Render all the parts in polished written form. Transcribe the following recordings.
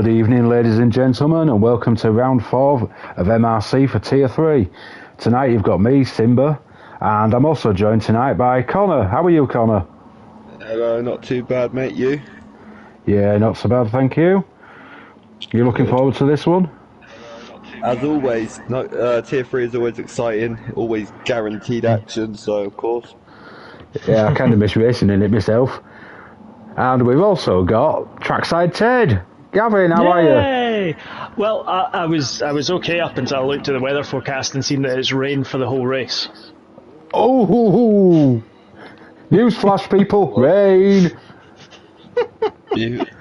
Good evening, ladies and gentlemen, and welcome to round 4 of MRC for Tier 3. Tonight you've got me, Simba, and I'm also joined tonight by Connor. How are you, Connor? Hello, not too bad, mate. You? Yeah, not so bad, thank you. You looking forward to this one? As always, Tier 3 is always exciting, always guaranteed action, so of course. Yeah, I kind of miss racing in it myself. And we've also got Trackside Ted. Gavin, how are you? Yay! Well, I was okay up until I looked at the weather forecast and seen that it's rain for the whole race. Oh! Newsflash, people! Rain!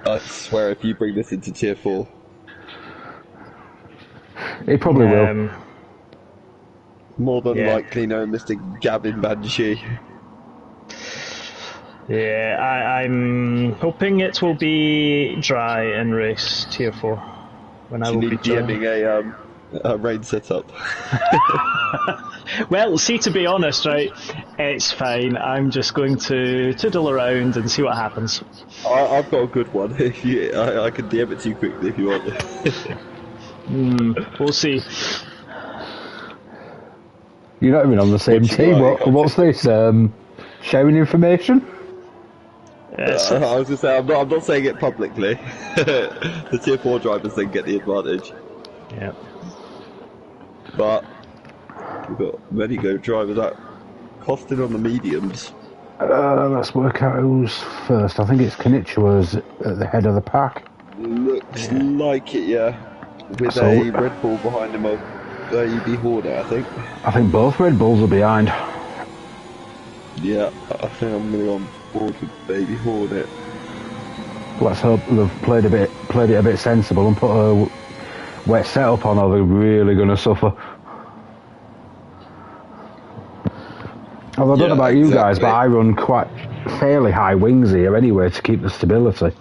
I swear, if you bring this into Tier 4... It probably will. More than likely, no, Mr. Gavin Banshee. Yeah, I'm hoping it will be dry and race Tier 4 when I will be DMing a rain setup. Well, see, to be honest, right, it's fine. I'm just going to twiddle around and see what happens. I've got a good one. If you, I can DM it to you quickly if you want. We'll see. You're not even on the same team. What's this? Sharing information? I was going to say, I'm not saying it publicly. The Tier 4 drivers then get the advantage. Yeah. But we've got many good drivers that costing on the mediums. Let's work out who's first. I think it's Konnichiwa's at the head of the pack. Looks like it, yeah. With a Red Bull behind him of Baby Hornet, I think. I think both Red Bulls are behind. Yeah, I think I'm going to go on board with Baby Hornet. Let's hope they've played it a bit sensible and put a wet setup on, or they're really going to suffer. Although I don't know about you guys, but I run quite fairly high wings here anyway to keep the stability.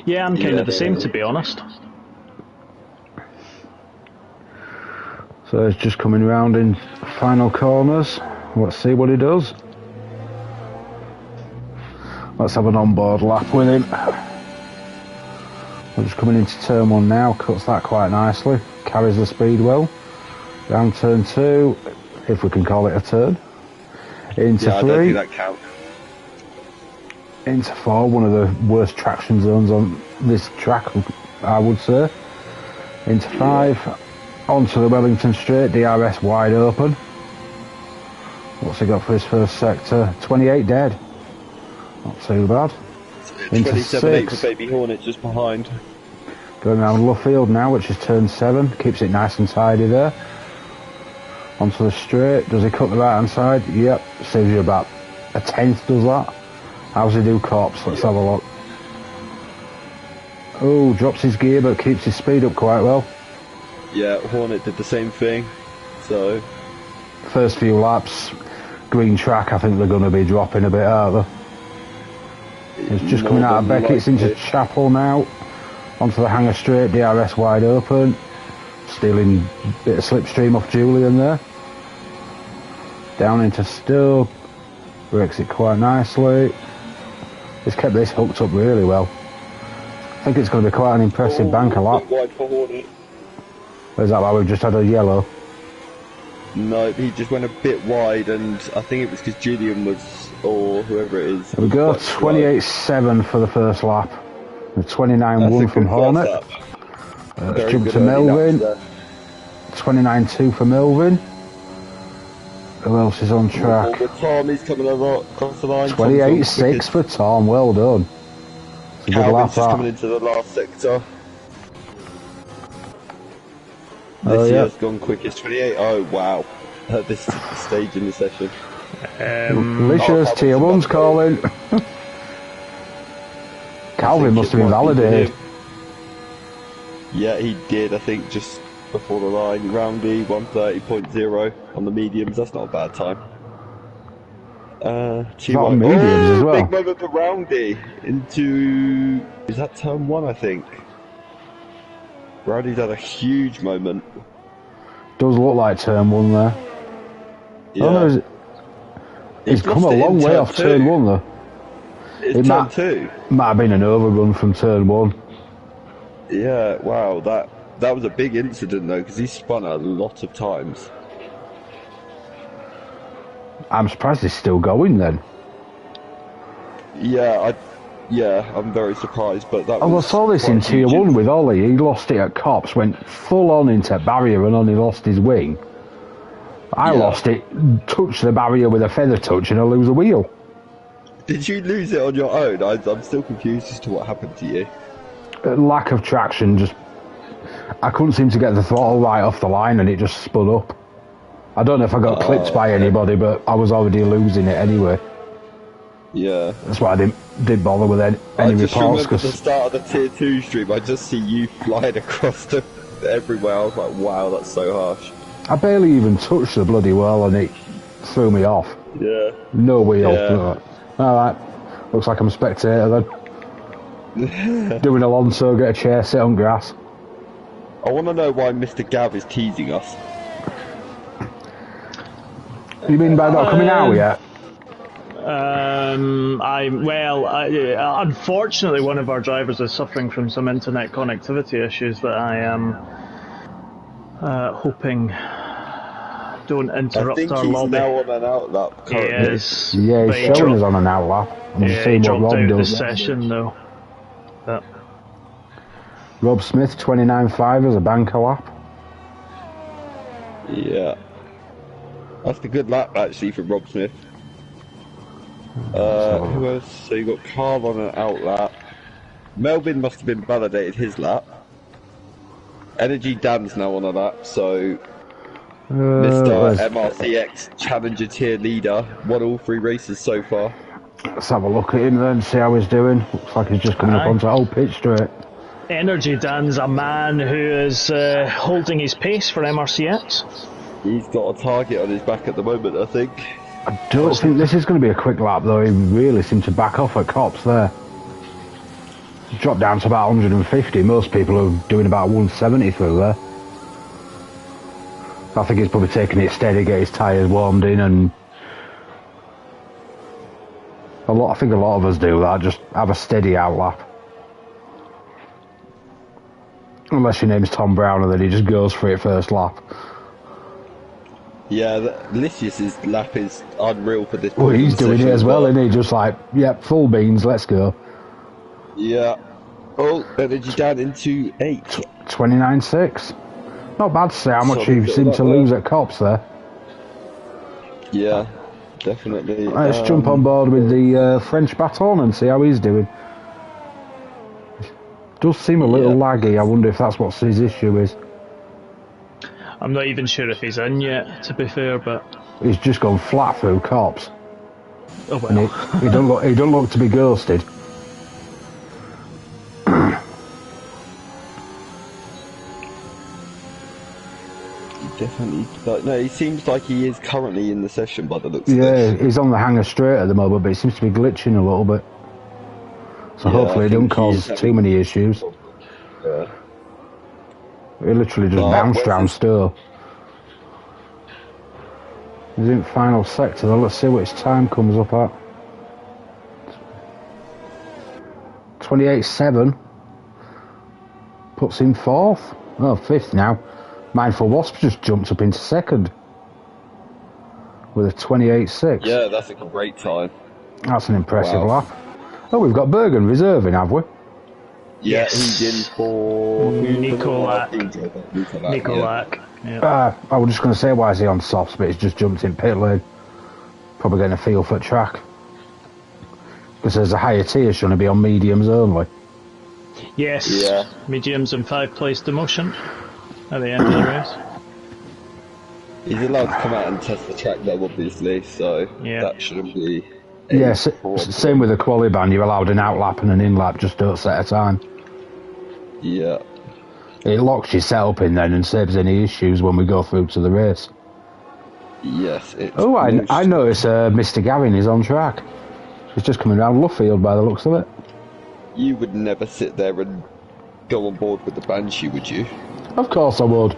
Yeah, I'm kind of the same, to be honest. So it's just coming round in final corners. Let's see what he does. Let's have an on-board lap with him. We're just coming into turn 1 now, cuts that quite nicely, carries the speed well. Down turn 2, if we can call it a turn. Into 3. I don't think that counts. Into 4, one of the worst traction zones on this track, I would say. Into 5, onto the Wellington straight, DRS wide open. What's he got for his first sector? 28 dead. Not too bad. Into 27.8 6. for Baby Hornet just behind. Going around Luffield now, which is turn 7. Keeps it nice and tidy there. Onto the straight. Does he cut the right hand side? Yep. Saves you about a tenth, does that. How's he do corpse? Let's have a look. Oh, drops his gear but keeps his speed up quite well. Yeah, Hornet did the same thing. So first few laps, green track, I think they're going to be dropping a bit, aren't they? It's just coming out of Beckett's into Chapel now. Onto the hanger straight, DRS wide open. Stealing a bit of slipstream off Julian there. Down into Stowe. Breaks it quite nicely. He's kept this hooked up really well. I think it's going to be quite an impressive banker lap. Wide for Hornet. Is that why we've just had a yellow? No, he just went a bit wide, and I think it was because Julian was, or whoever it is. We go 28.7 for the first lap. 29.1 from Hornet. Jump to Melvin. 29.2 for Melvin. Who else is on track? Tom, he's coming over across the line. 28.6 for Tom, well done. It's a good lap, Calvin's just coming into the last sector. This year's gone quickest, 28. Oh wow, this is the stage in the session. Delicious, Tier 1's calling. Calvin must have been validated. Yeah, he did, I think, just before the line. Roundy, 130.0 on the mediums, that's not a bad time. Not on mediums as well. Big moment for Roundy into... Is that turn 1, I think? Roundy's had a huge moment. Does look like turn 1 there. Yeah. Oh no, he's come a long way off turn 1 though. It's turn 2. Might have been an overrun from turn 1. Yeah, wow, that was a big incident though, because he spun a lot of times. I'm surprised he's still going then. Yeah, I'm very surprised, but that I was saw this quite in a Tier huge 1 with Ollie. He lost it at Cops, went full on into barrier and only lost his wing. I lost it, touched the barrier with a feather touch and I lose a wheel. Did you lose it on your own? I'm still confused as to what happened to you. Lack of traction, just... I couldn't seem to get the throttle right off the line and it just spun up. I don't know if I got clipped by anybody, but I was already losing it anyway. Yeah. That's why I didn't bother with any I reports. just remember the start of the Tier 2 stream, I just see you flying across everywhere. I was like, wow, that's so harsh. I barely even touched the bloody wall and it threw me off. Yeah. No wheel. Yeah. Alright, looks like I'm a spectator then. Doing Alonso, get a chair, sit on grass. I want to know why Mr. Gav is teasing us. You mean by not coming out yet? Unfortunately, one of our drivers is suffering from some internet connectivity issues that I am hoping don't interrupt our lobby. I think he's now on an outlap currently. Yeah, he's showing us on an outlap. I'm just seeing what Rob does. The session though. But Rob Smith, 29.5 as a banker lap. Yeah. That's a good lap actually for Rob Smith. Who else? So you got Carl on an outlap. Melvin must have been validated his lap. Energy Dan's now on a lap, so Mr. MRCX Challenger tier leader won all 3 races so far. Let's have a look at him then, see how he's doing. Looks like he's just coming up onto old pitch straight. Energy Dan's a man who is holding his pace for MRCX. He's got a target on his back at the moment, I think. I don't think this is going to be a quick lap though. He really seemed to back off at Cops there. Dropped down to about 150. Most people are doing about 170 through there. I think he's probably taking it steady, get his tyres warmed in, and I think a lot of us do that. Just have a steady outlap. Unless your name's Tom Brown and then he just goes for it first lap. Yeah, Lysius's lap is unreal for this. Well, he's doing it as well, isn't he? Just like, yep, full beans, let's go. Yeah. Oh, Energy down into 8. 29.6. Not bad to say how much he seemed to lose at Cops there. Yeah, definitely. Let's jump on board with the French baton and see how he's doing. Does seem a little laggy. I wonder if that's what his issue is. I'm not even sure if he's in yet, to be fair, but he's just gone flat through Cops. Oh well. And he don't look to be ghosted. Definitely. No, he seems like he is currently in the session by the looks of it. Yeah, he's on the hanger straight at the moment, but he seems to be glitching a little bit. So hopefully it don't cause too many issues. Yeah. He literally just bounced round still. He's in final sector though. Let's see what his time comes up at. 28.7. Puts him 4th. Oh, 5th now. Mindful Wasp just jumped up into 2nd. With a 28.6. Yeah, that's a great time. That's an impressive lap. Oh, we've got Bergen reserving, have we? Yeah, he's in for Nicolak. Yeah. I was just going to say, why is he on softs, but he's just jumped in pit lane. Probably getting a feel for track. Because there's a higher tier, shouldn't it be on mediums only? Yes. Yeah. Mediums and 5-place demotion at the end of the race. He's allowed to come out and test the track though, obviously, so that shouldn't be... Yes, same with the quali ban. You're allowed an outlap and an in-lap, just don't set a time. Yeah. It locks your setup in then and saves any issues when we go through to the race. Yes. Oh, I notice Mr. Gavin is on track. He's just coming around Luffield by the looks of it. You would never sit there and go on board with the Banshee, would you? Of course I would.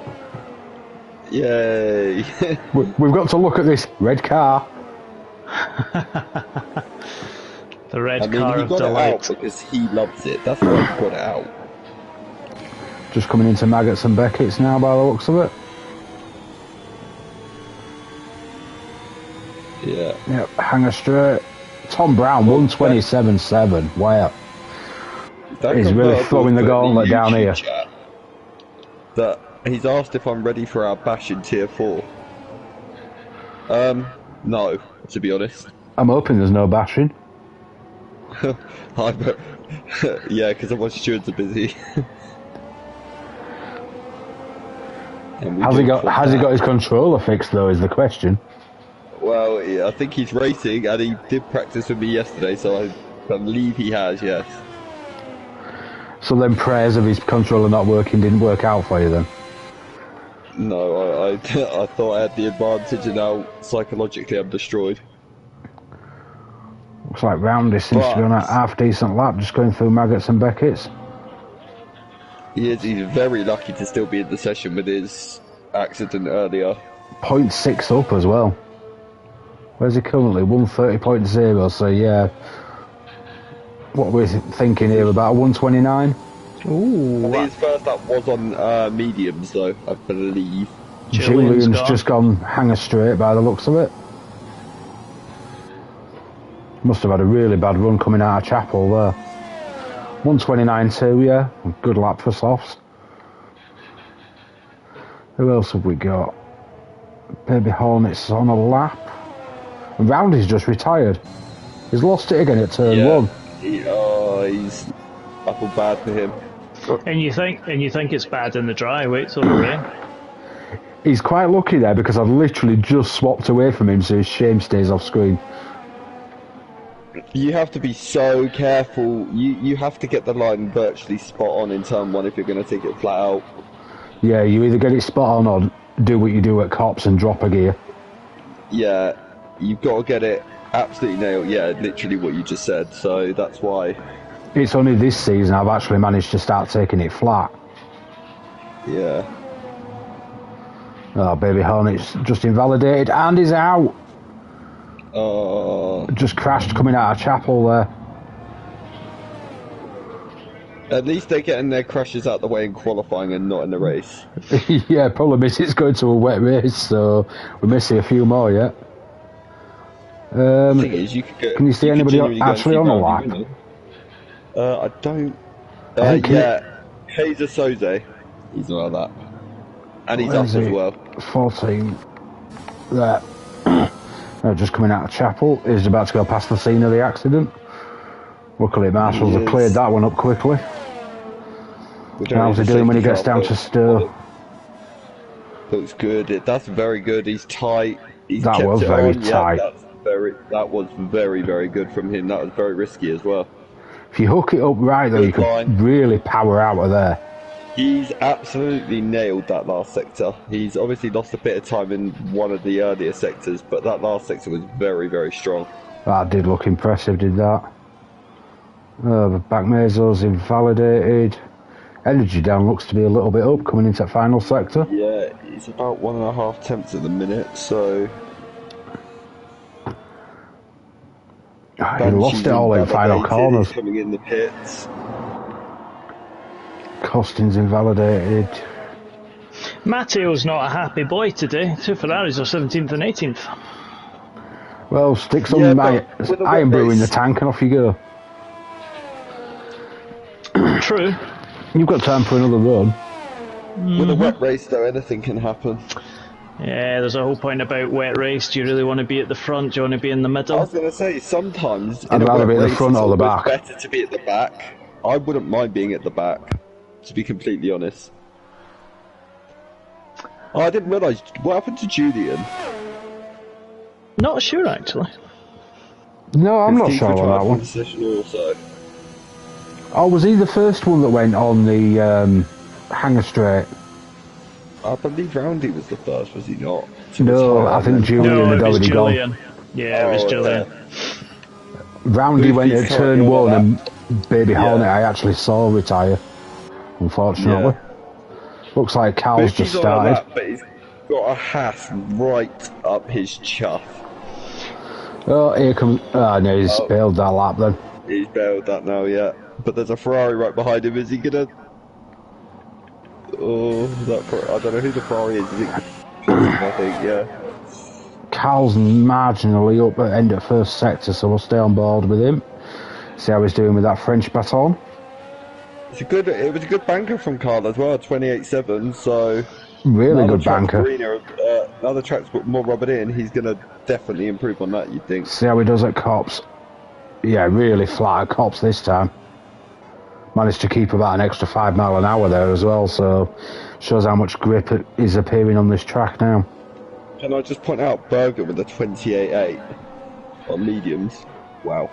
Yay. We've got to look at this red car. The red car of delight. It out because he loves it. That's why he got it out. Just coming into Maggots and Beckett's now by the looks of it. Yeah. Yep, hanger straight. Tom Brown, 127.7. Wow. He's really throwing the gauntlet down here. That he's asked if I'm ready for our bash in tier 4. No, to be honest. I'm hoping there's no bashing. Yeah, because my stewards are busy. Has he got his controller fixed though, is the question. Well, yeah, I think he's racing, and he did practice with me yesterday, so I believe he has, yes. So then prayers of his controller not working didn't work out for you then? No, I thought I had the advantage, and now psychologically I'm destroyed. Looks like Roundy seems to be on a half-decent lap, just going through Maggots and Beckett's. He's very lucky to still be in the session with his accident earlier. 0.6 up as well. Where's he currently? 130.0, so yeah. What we're thinking here, about 129? Ooh. I think his first lap was on mediums though, I believe. Julian's just gone hanger straight by the looks of it. Must have had a really bad run coming out of Chapel there. 129.2, yeah. Good lap for softs. Who else have we got? Baby Hornets on a lap. And Roundy's just retired. He's lost it again at turn 1. He's I feel bad for him. And you think it's bad in the dry? Wait till the rain. He's quite lucky there because I've literally just swapped away from him, so his shame stays off screen. You have to be so careful. You have to get the line virtually spot on in turn 1 if you're going to take it flat out. Yeah, you either get it spot on or do what you do at Cops and drop a gear. Yeah, you've got to get it absolutely nailed. Yeah, literally what you just said. So that's why. It's only this season I've actually managed to start taking it flat. Yeah. Oh, Baby Hornet's just invalidated and is out. Just crashed coming out of Chapel there. At least they're getting their crashes out the way in qualifying and not in the race. Yeah, problem is it's going to a wet race, so we may see a few more yet. The thing is, can you see anybody actually on the lap? I don't. Yeah, Hazer Soze. He's on a lap. And he's up as well. 14. There. Just coming out of Chapel. He's about to go past the scene of the accident. Luckily, marshals have cleared that one up quickly. How's he doing when he gets down to Stowe? Looks good. That's very good. He's tight. That was very tight. That was very, very good from him. That was very risky as well. If you hook it up right, though, you could really power out of there. He's absolutely nailed that last sector. He's obviously lost a bit of time in one of the earlier sectors, but that last sector was very, very strong. That did look impressive, did that? Back Meso's invalidated. Energy down looks to be a little bit up coming into that final sector. Yeah, he's about 1.5 tenths at the minute, so... He lost it all in final corners. Coming in the pits. Costin's invalidated. Matteo's not a happy boy today. 2 Ferraris are 17th and 18th. Well, stick some iron brew in the tank and off you go. True. You've got time for another run. With a wet race, though, anything can happen. Yeah, there's a whole point about wet race. Do you really want to be at the front? Do you want to be in the middle? I was going to say, sometimes I'd rather be at the front or the back. It's better to be at the back. I wouldn't mind being at the back, to be completely honest. Oh, I didn't realise. What happened to Julian? Not sure, actually. No, I'm not sure on that one. Also. Oh, was he the first one that went on the hanger straight? I believe Roundy was the first, was he not? No, I think Julian had already gone. Yeah, it was Julian. Roundy went at turn 1 and Baby Hornet I actually saw retire, unfortunately. Yeah. Looks like Cal's just started. Lap, but he's got a Haas right up his chuff. Oh, here comes... Oh, no, he's bailed that lap then. He's bailed that now, yeah. But there's a Ferrari right behind him. Is he gonna... Oh, I don't know who the Ferrari is. Is it I think, yeah. Carl's marginally up at end of first sector, so we'll stay on board with him. See how he's doing with that French baton. It was a good banker from Carl as well, 28.7. So really good banker. Another track's put more rubber in. He's gonna definitely improve on that. You'd think. See how he does at Cops. Yeah, really flat at Cops this time. Managed to keep about an extra 5 mile an hour there as well, so shows how much grip is appearing on this track now. Can I just point out Berger with a 28.8 on mediums? Wow.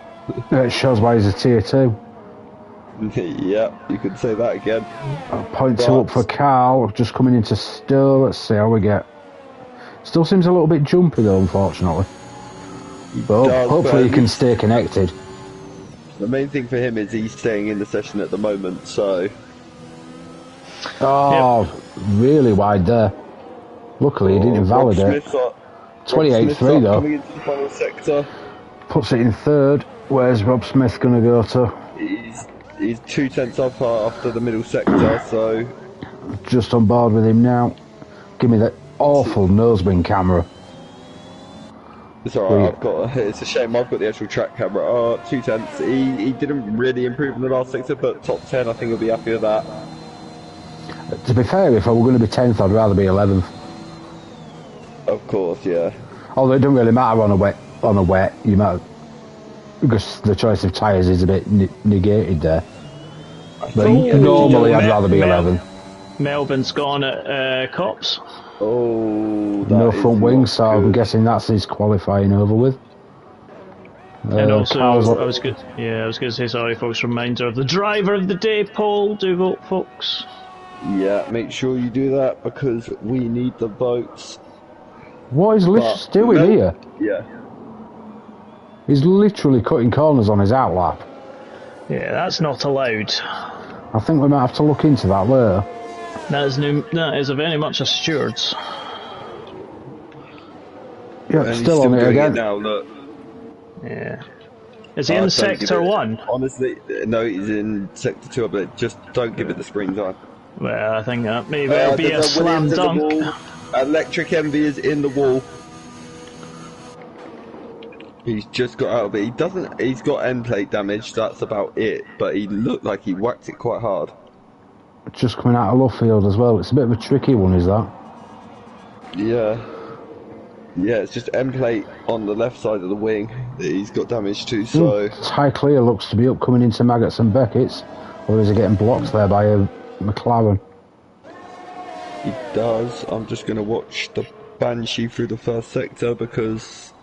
It shows why he's a tier 2. Yeah, you could say that again. 0.2 up for Carl, just coming into Stowe. Let's see how we get. Still seems a little bit jumpy though, unfortunately. But hopefully he can stay connected. The main thing for him is he's staying in the session at the moment, so... Oh, really wide there. Luckily he didn't invalidate. 28.3 though. Coming into the final sector. Puts it in third. Where's Rob Smith going to go to? He's 2 tenths off after the middle sector, so... Just on board with him now. Give me that awful nosebin camera. It's alright, it's a shame I've got the actual track camera. 2 tenths. He didn't really improve in the last sector, but top 10 I think he'll be happy with that. To be fair, if I were going to be 10th, I'd rather be 11th. Of course, yeah. Although it doesn't really matter on a wet, you might, because the choice of tyres is a bit negated there. But normally I'd rather be 11th. Melbourne's gone at Cops. Oh, no front wing, so I'm guessing that's his qualifying over with. And also, I was going to say sorry, folks. Reminder of the driver of the day poll. Do vote, folks. Yeah, make sure you do that because we need the votes. What is Licious doing here? Yeah. He's literally cutting corners on his outlap. Yeah, that's not allowed. I think we might have to look into that later. That is very much a steward's. Yeah, still on it again. Now, look. Yeah. Is he in sector 1? Honestly, no, he's in sector 2, but just don't give it the springs on. Well, I think that maybe it'll be a slam dunk. Electric Envy is in the wall. He's just got out of it. He's got end plate damage, that's about it, but he looked like he whacked it quite hard. Just coming out of Luffield as well. It's a bit of a tricky one, is that? Yeah. Yeah, it's just end plate on the left side of the wing that he's got damage to, so... Ty Clear looks to be up coming into Maggots and Beckett's, or is he getting blocked there by a McLaren? He does. I'm just going to watch the Banshee through the first sector because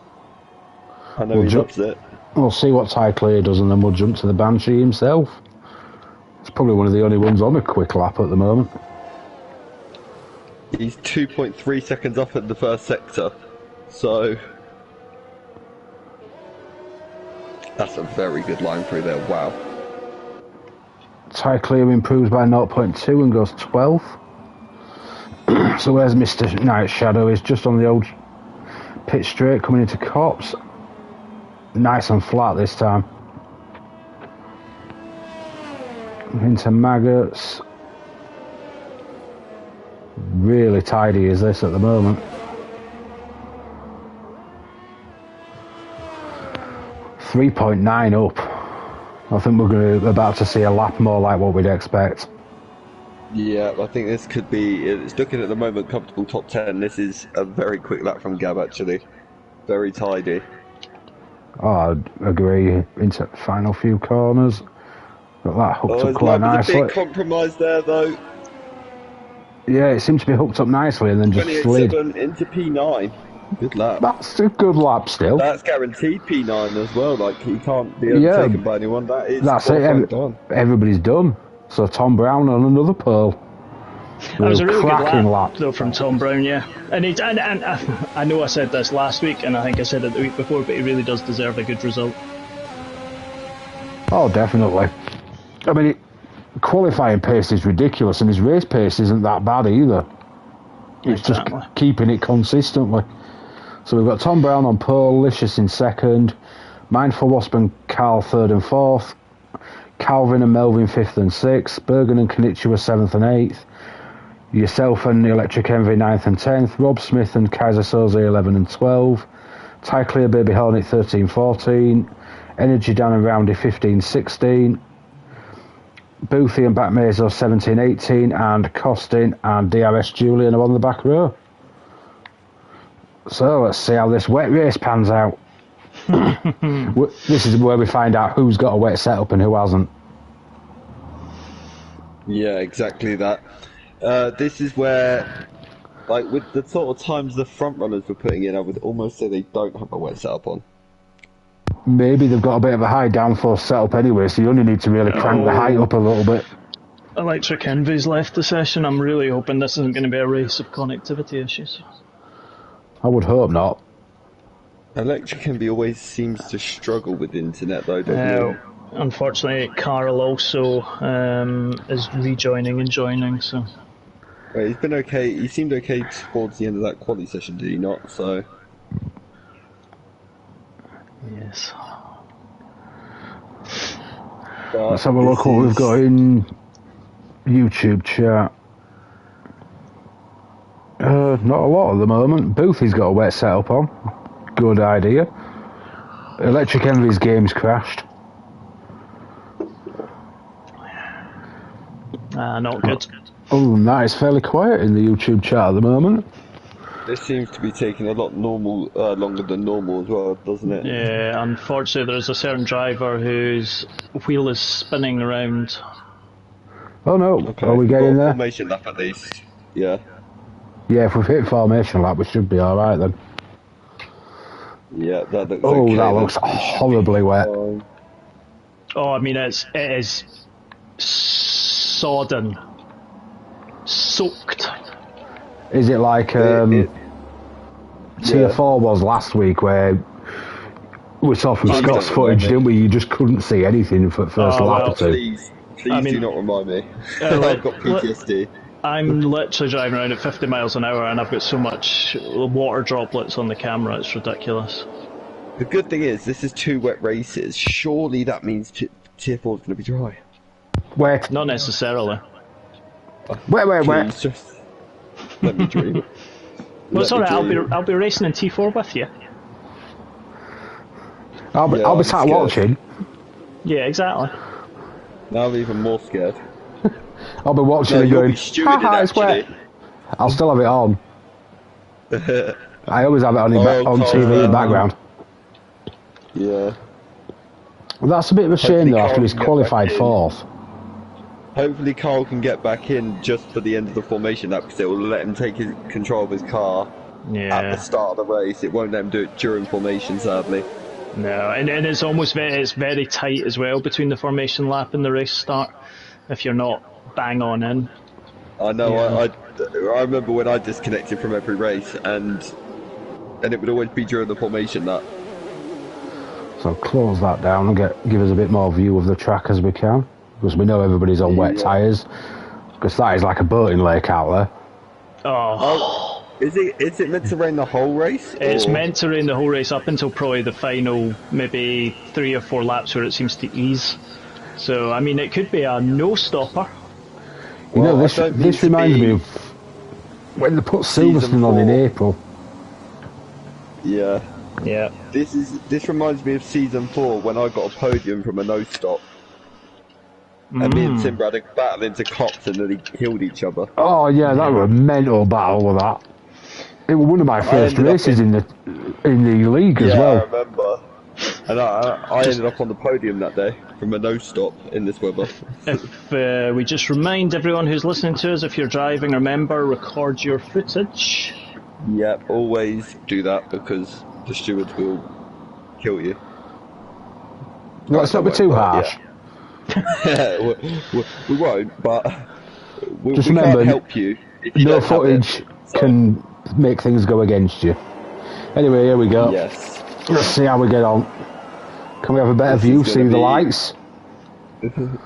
I know he loves it. We'll see what Ty Clear does and then we'll jump to the Banshee himself. It's probably one of the only ones on a quick lap at the moment. He's 2.3 seconds off at the first sector, so that's a very good line through there, wow. Ty Clear improves by 0.2 and goes 12th. So where's Mr. Night Shadow? He's just on the old pit straight coming into Cops. Nice and flat this time. Into Maggots. Really tidy is this at the moment. .9 up. I think we're about to see a lap more like what we'd expect. Yeah, I think this could be, it's looking at the moment comfortable top 10. This is a very quick lap from Gab actually. Very tidy. Oh, I'd agree. Into final few corners. Got that hooked up quite nicely. There's a big compromise there though. Yeah, it seemed to be hooked up nicely and then just slid. Into P9. Good lap. That's a good lap still. That's guaranteed P9 as well. Like he can't be overtaken by anyone. That's it. Everybody's done. So Tom Brown on another pole. That was a really good lap though from Tom Brown, yeah. And I know I said this last week, and I think I said it the week before, but he really does deserve a good result. Oh, definitely. I mean, qualifying pace is ridiculous, and his race pace isn't that bad either. It's just keeping it consistently. So we've got Tom Brown on pole, Licious in second, Mindful Wasp and Carl third and fourth, Calvin and Melvin fifth and sixth, Bergen and Konichiwa seventh and eighth, Yourself and Electric Envy 9th and 10th. Rob Smith and Kaiser Soze 11 and 12. Ty Clear Baby Hornet 13-14. Energy Dan and Roundy 15-16. Boothie and Batmazo 17-18. And Costin and DRS Julian are on the back row. So let's see how this wet race pans out. This is where we find out who's got a wet setup and who hasn't. Yeah, exactly that. This is where, like, with the sort of times the front runners were putting in, I would almost say they don't have a wet setup on. Maybe they've got a bit of a high downforce setup anyway, so you only need to really crank the height up a little bit. Electric Envy's left the session. I'm really hoping this isn't going to be a race of connectivity issues. I would hope not. Electric Envy always seems to struggle with the internet, though, doesn't he? Unfortunately, Carl also is rejoining and joining, so... Well, he's been okay. He seemed okay towards the end of that quali session, did he not? So... Yes. But let's have a look what we've got in YouTube chat. Not a lot at the moment. Boothie's got a wet setup on. Good idea. Electric Envy's game's crashed. Not good. Other than that, it's fairly quiet in the YouTube chat at the moment. This seems to be taking a lot longer than normal as well, doesn't it? Yeah, unfortunately there's a certain driver whose wheel is spinning around. Oh no, Okay. are we getting there? Formation lap at least. Yeah. Yeah, if we've hit formation lap, we should be alright then. Yeah, that looks Oh, okay. that looks horribly wet. Oh, I mean, it is sodden. Soaked. Is it like Tier 4 was last week, where we saw from Scott's footage, didn't we? You just couldn't see anything for the first lap or two. Please do not remind me. I've got PTSD. I'm literally driving around at 50 miles an hour and I've got so much water droplets on the camera, it's ridiculous. The good thing is, this is 2 wet races. Surely that means Tier 4 is going to be dry. Wet. Not necessarily. Wet. Just let me dream. Well, it's alright, I'll be racing in T4 with you. I'll be sat watching. Yeah, exactly. Now I'm even more scared. I'll be watching and going, haha, it's wet. I'll still have it on. I always have it on, on TV in the background. Yeah. Well, that's a bit of a shame though, after he's qualified 4th. Hopefully Carl can get back in just for the end of the formation lap, because it will let him take control of his car at the start of the race. It won't let him do it during formation, sadly. No, and it's almost very tight as well between the formation lap and the race start, if you're not bang on in. I know, I remember when I disconnected from every race, and it would always be during the formation lap. So close that down and give us a bit more view of the track as we can, because we know everybody's on wet tyres, because that is like a boating lake out there. Oh. Is it meant to rain the whole race? It's meant to rain the whole race up until probably the final maybe 3 or 4 laps where it seems to ease. So, I mean, it could be a no-stopper. You know, this reminds me of when they put Silverstone on in April. Yeah. Yeah. This reminds me of season 4 when I got a podium from a no-stop. And me and Timber had a battle into cops and then they killed each other. Oh yeah, that was a mental battle with that. It was one of my first races in the league as well. Yeah, I remember. And I ended up on the podium that day from a no-stop in this weather. If we just remind everyone who's listening to us, if you're driving, remember, record your footage. Yep, always do that because the stewards will kill you. Let's not be too harsh. Yeah. we won't, but we remember, can't help you. No footage can make things go against you. Anyway, here we go. Yes. Let's see how we get on. Can we have a better view? See the lights? I'm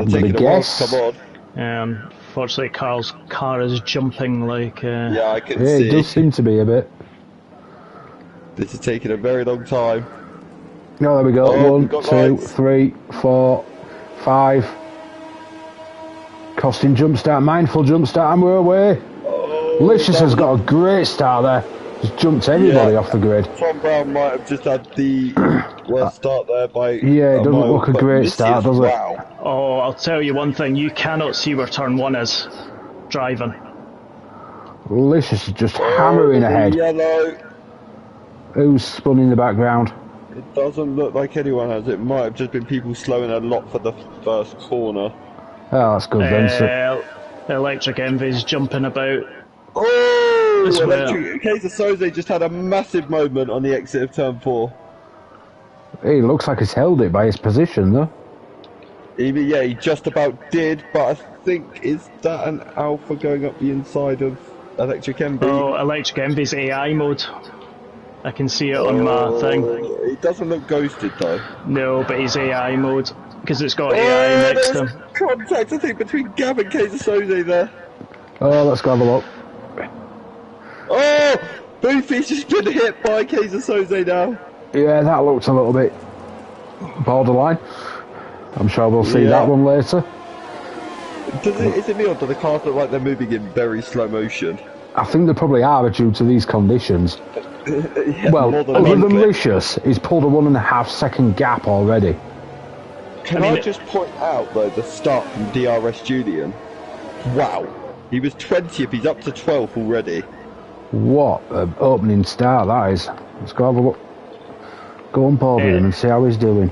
going to guess. Come on. Unfortunately, Carl's car is jumping like... Yeah, I can see. It does seem to be a bit. This is taking a very long time. No, there we go. 1, 2, 3, 4, 5. Costing jump start, mindful jump start, and we're away. Oh, Licious has got a great start there. Just jumped everybody off the grid. Tom Brown might have just had the worst start there by yeah, it doesn't look a great start, does it? Wow. Oh, I'll tell you one thing, you cannot see where turn 1 is driving. Licious is just hammering ahead. Yellow. Who's spun in the background? It doesn't look like anyone has. It might have just been people slowing a lot for the first corner. Oh, that's good then. Electric Envy's jumping about. Oh! Well. Kaiser Soze just had a massive moment on the exit of turn 4. He looks like he's held it by his position, though. He just about did, but I think, is that an alpha going up the inside of Electric Envy? Oh, Electric Envy's AI mode. I can see it on my thing. It doesn't look ghosted, though. No, but he's AI mode, because it's got AI next to him. Contact, I think, between Gav and Kaiser Soze there. Oh, let's go have a look. Oh! Boofy's just been hit by Kaiser Soze now. Yeah, that looked a little bit borderline. I'm sure we'll see that one later. Is it me or do the cars look like they're moving in very slow motion? I think they probably are due to these conditions. Well, other than Licious, he's pulled a 1.5 second gap already. Can I just point out, though, the start from DRS Julian? Wow. He was 20th, he's up to 12th already. What an opening start that is. Let's go have a look. Go on board with him and see how he's doing.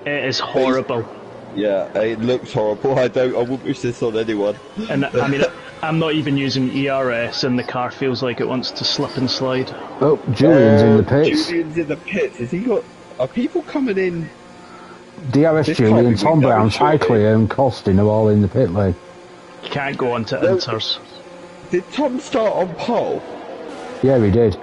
It is horrible. Yeah, it looks horrible. I wouldn't wish this on anyone. And I mean, I'm not even using ERS, and the car feels like it wants to slip and slide. Oh, Julian's in the pits. Julian's in the pits. Has he got? Are people coming in? DRS Julian, Tom Brown, Tyclea and Costin are all in the pit lane. You can't go on to inters. Did Tom start on pole? Yeah, he did.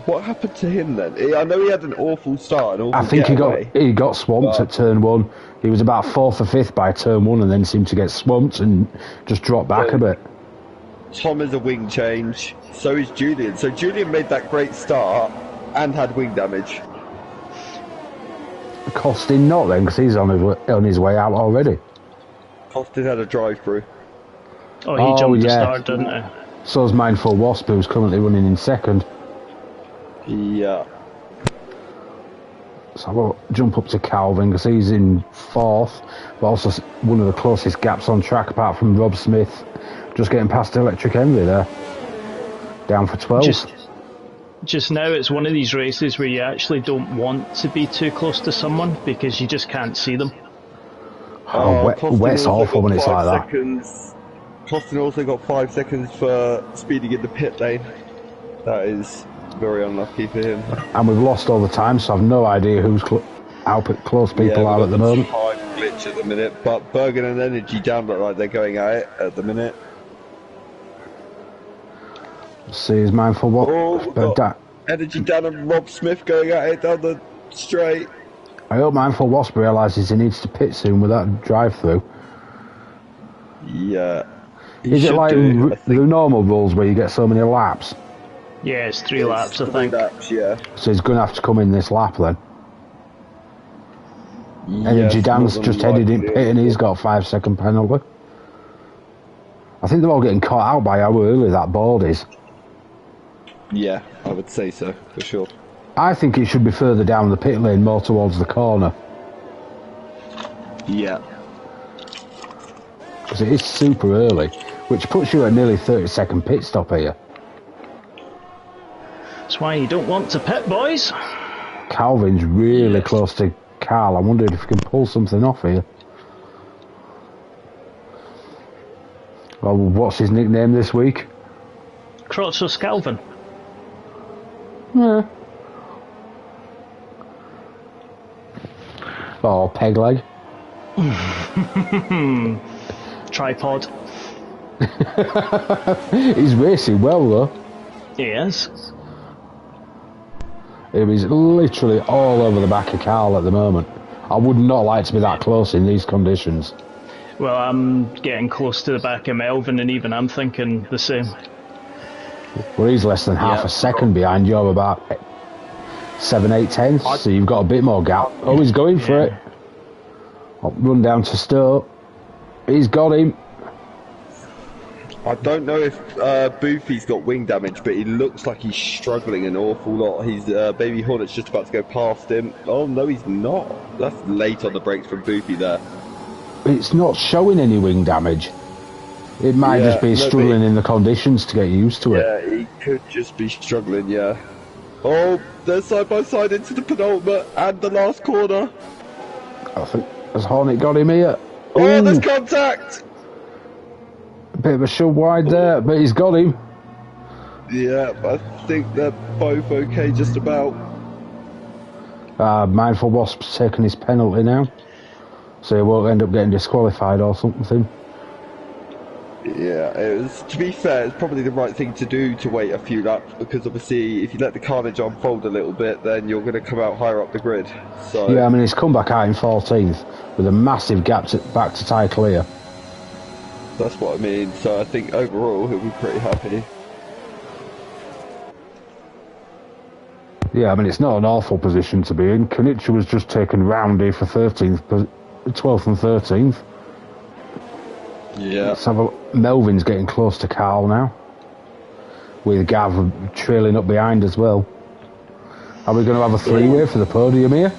What happened to him then? I know he had an awful start. I think he got swamped at turn 1. He was about 4th or 5th by turn 1 and then seemed to get swamped and just dropped back a bit. Tom is a wing change. So is Julian. So Julian made that great start and had wing damage. Costin not then, because he's on his way out already. Costin had a drive-through. Oh, he jumped the start, didn't he? So's Mindful Wasp, who's currently running in 2nd. Yeah. So we'll jump up to Calvin because he's in 4th, but also one of the closest gaps on track apart from Rob Smith. Just getting past Electric Envy there. Down for 12th. Just now it's one of these races where you actually don't want to be too close to someone because you just can't see them. Wet's awful when it's like that. Costin also got 5 seconds for speeding in the pit lane. That is very unlucky for him. And we've lost all the time, so I've no idea how close people are at the moment. Time glitch at the minute, but Bergen and Energy down look like they're going at it at the minute. Let's see his Mindful Wasp. Energy down and Rob Smith going at it down the straight. I hope Mindful Wasp realises he needs to pit soon with that drive-through. Yeah. Is it like the normal rules where you get so many laps? Yeah, it's 3 laps, I think. 3 laps, yeah. So he's going to have to come in this lap then. Energy Dan's just headed in pit and he's got a 5 second penalty. I think they're all getting caught out by how early that board is. Yeah, I would say so, for sure. I think it should be further down the pit lane, more towards the corner. Yeah. Because it is super early, which puts you at nearly 30-second pit stop here. That's why you don't want to pit, boys. Calvin's really close to Carl. I wondered if he can pull something off here. Well, what's his nickname this week? Crotchless Calvin. Yeah. Oh, peg leg. Tripod. He's racing well though. He is. He's literally all over the back of Carl at the moment. I would not like to be that close in these conditions. Well, I'm getting close to the back of Melvin and even I'm thinking the same. Well, he's less than half a second behind. You're about 7, 8 tenths, so you've got a bit more gap. Oh, he's going for it. I'll run down to Stoke. He's got him. I don't know if Boofy's got wing damage, but he looks like he's struggling an awful lot. He's Baby Hornet's just about to go past him. Oh no, he's not. That's late on the brakes from Boofy there. It's not showing any wing damage. It might just be struggling in the conditions to get used to it. Yeah, he could just be struggling, yeah. Oh, they're side by side into the penultimate and the last corner. I think, has Hornet got him here? Oh, there's contact! A bit of a shove wide there, but he's got him. Yeah, I think they're both okay just about. Mindful Wasp's taking his penalty now, so he won't end up getting disqualified or something. Yeah, it was, to be fair, it's probably the right thing to do to wait a few laps, because obviously if you let the carnage unfold a little bit, then you're going to come out higher up the grid. So yeah, I mean, he's come back out in 14th with a massive gap back to tie clear. That's what I mean, so I think overall he'll be pretty happy. Yeah, I mean, it's not an awful position to be in. Kanicha was just taken roundy for 13th, 12th and 13th. Yeah. Let's have a, Melvin's getting close to Carl now, with Gav trailing up behind as well. Are we going to have a three-way for the podium here?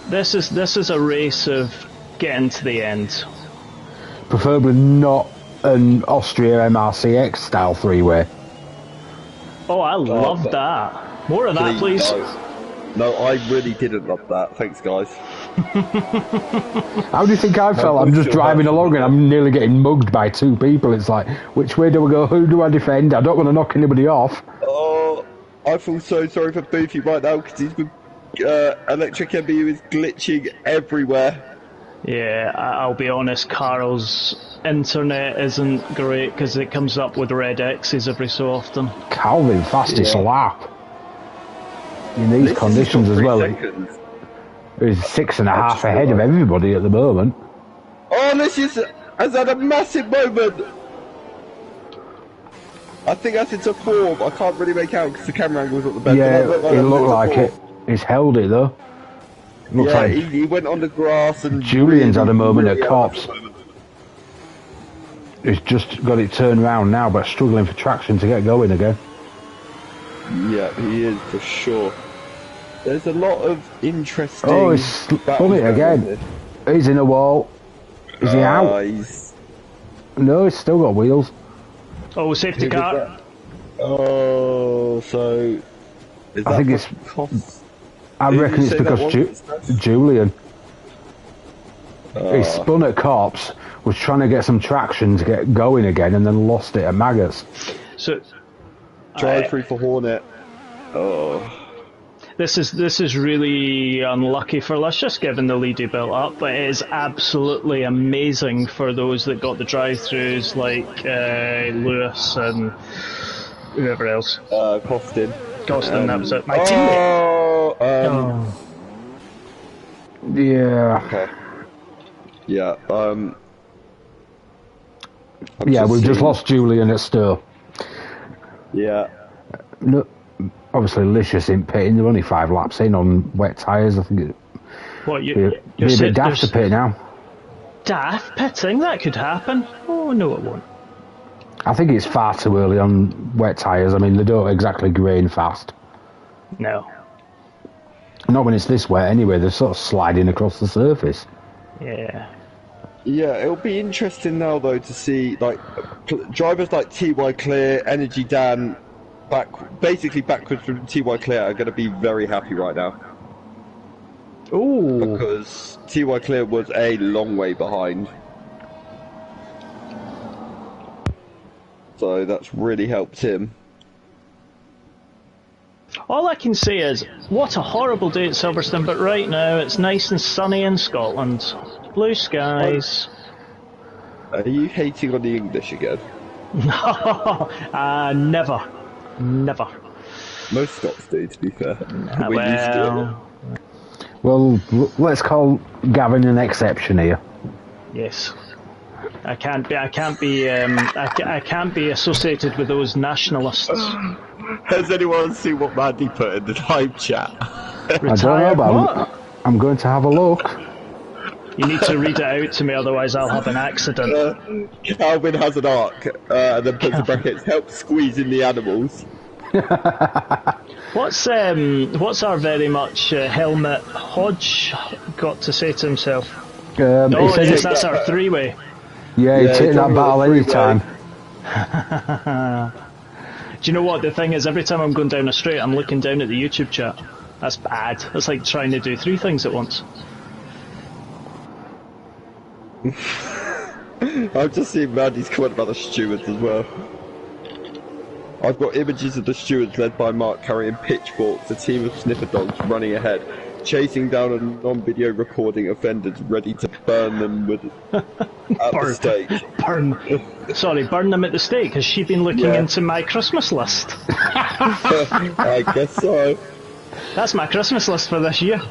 This is a race of getting to the end. Preferably not an Austria MRCX style three-way. Oh, I love that. More of that, please. No, I really didn't love that. Thanks, guys. How do you think I felt? I'm just driving along and I'm nearly getting mugged by two people. It's like, which way do we go? Who do I defend? I don't want to knock anybody off. Oh, I feel so sorry for Boofy right now because he's with Electric MBU is glitching everywhere. Yeah, I'll be honest, Carl's internet isn't great because it comes up with red X's every so often. Calvin, fastest lap. In these conditions as well. He's 6.5 ahead of everybody at the moment. Oh, Lucius has had a massive moment. I think that's into form. I can't really make out because the camera angle's not the best. Yeah, it looked like it. He's held it though. Looks yeah, like he went on the grass and Julian's had a moment at Cops. He's just got it turned round now, but struggling for traction to get going again. Yeah, he is for sure. There's a lot of interesting. Oh, he's spun it again. He's in a wall. Is he out? No, he's still got wheels. Oh, safety car. Oh, so. I think it's. I reckon it's because Julian. He spun at Corps, was trying to get some traction to get going again, and then lost it at Maggots. So, drive through for Hornet. Oh. This is really unlucky for Lucius, given the lead he built up, but it is absolutely amazing for those that got the drive-throughs, like Lewis and whoever else. Costin, that was it. My teammate. Yeah. Okay. Yeah. Yeah, we've just lost Julian at Stowe. Yeah. No, obviously, Lucius in pitting. They're only 5 laps in on wet tyres. I think it'd be a bit daft to pit now. Daft pitting? That could happen. Oh, no, it won't. I think it's far too early on wet tyres. I mean, they don't exactly grain fast. No. Not when it's this wet anyway. They're sort of sliding across the surface. Yeah. Yeah, it'll be interesting now though to see like drivers like TY Clear, Energy Dan, basically backwards from TY Clear are going to be very happy right now. Ooh. Because TY Clear was a long way behind. So that's really helped him. All I can say is, what a horrible day at Silverstone, but right now it's nice and sunny in Scotland. Blue skies. Are you hating on the English again? No, never. Never. Most Scots do, to be fair. Well, let's call Gavin an exception here. Yes. I can't be associated with those nationalists. Has anyone seen what Mandy put in the live chat? I don't know, but I'm going to have a look. You need to read it out to me, otherwise I'll have an accident. Calvin has an arc, and then puts in brackets, help squeeze in the animals. What's our very much Helmut Hodge got to say to himself? Oh yes, that's our three-way. Yeah, he'd take that battle any time. Do you know what the thing is? Every time I'm going down a straight, I'm looking down at the YouTube chat. That's bad. That's like trying to do 3 things at once. I've just seen Mandy's comment about the stewards as well. I've got images of the stewards led by Mark carrying pitchforks, a team of sniffer dogs running ahead, chasing down a non-video recording offenders ready to burn them with at the stake. Burn them at the stake. Has she been looking into my Christmas list? I guess so. That's my Christmas list for this year.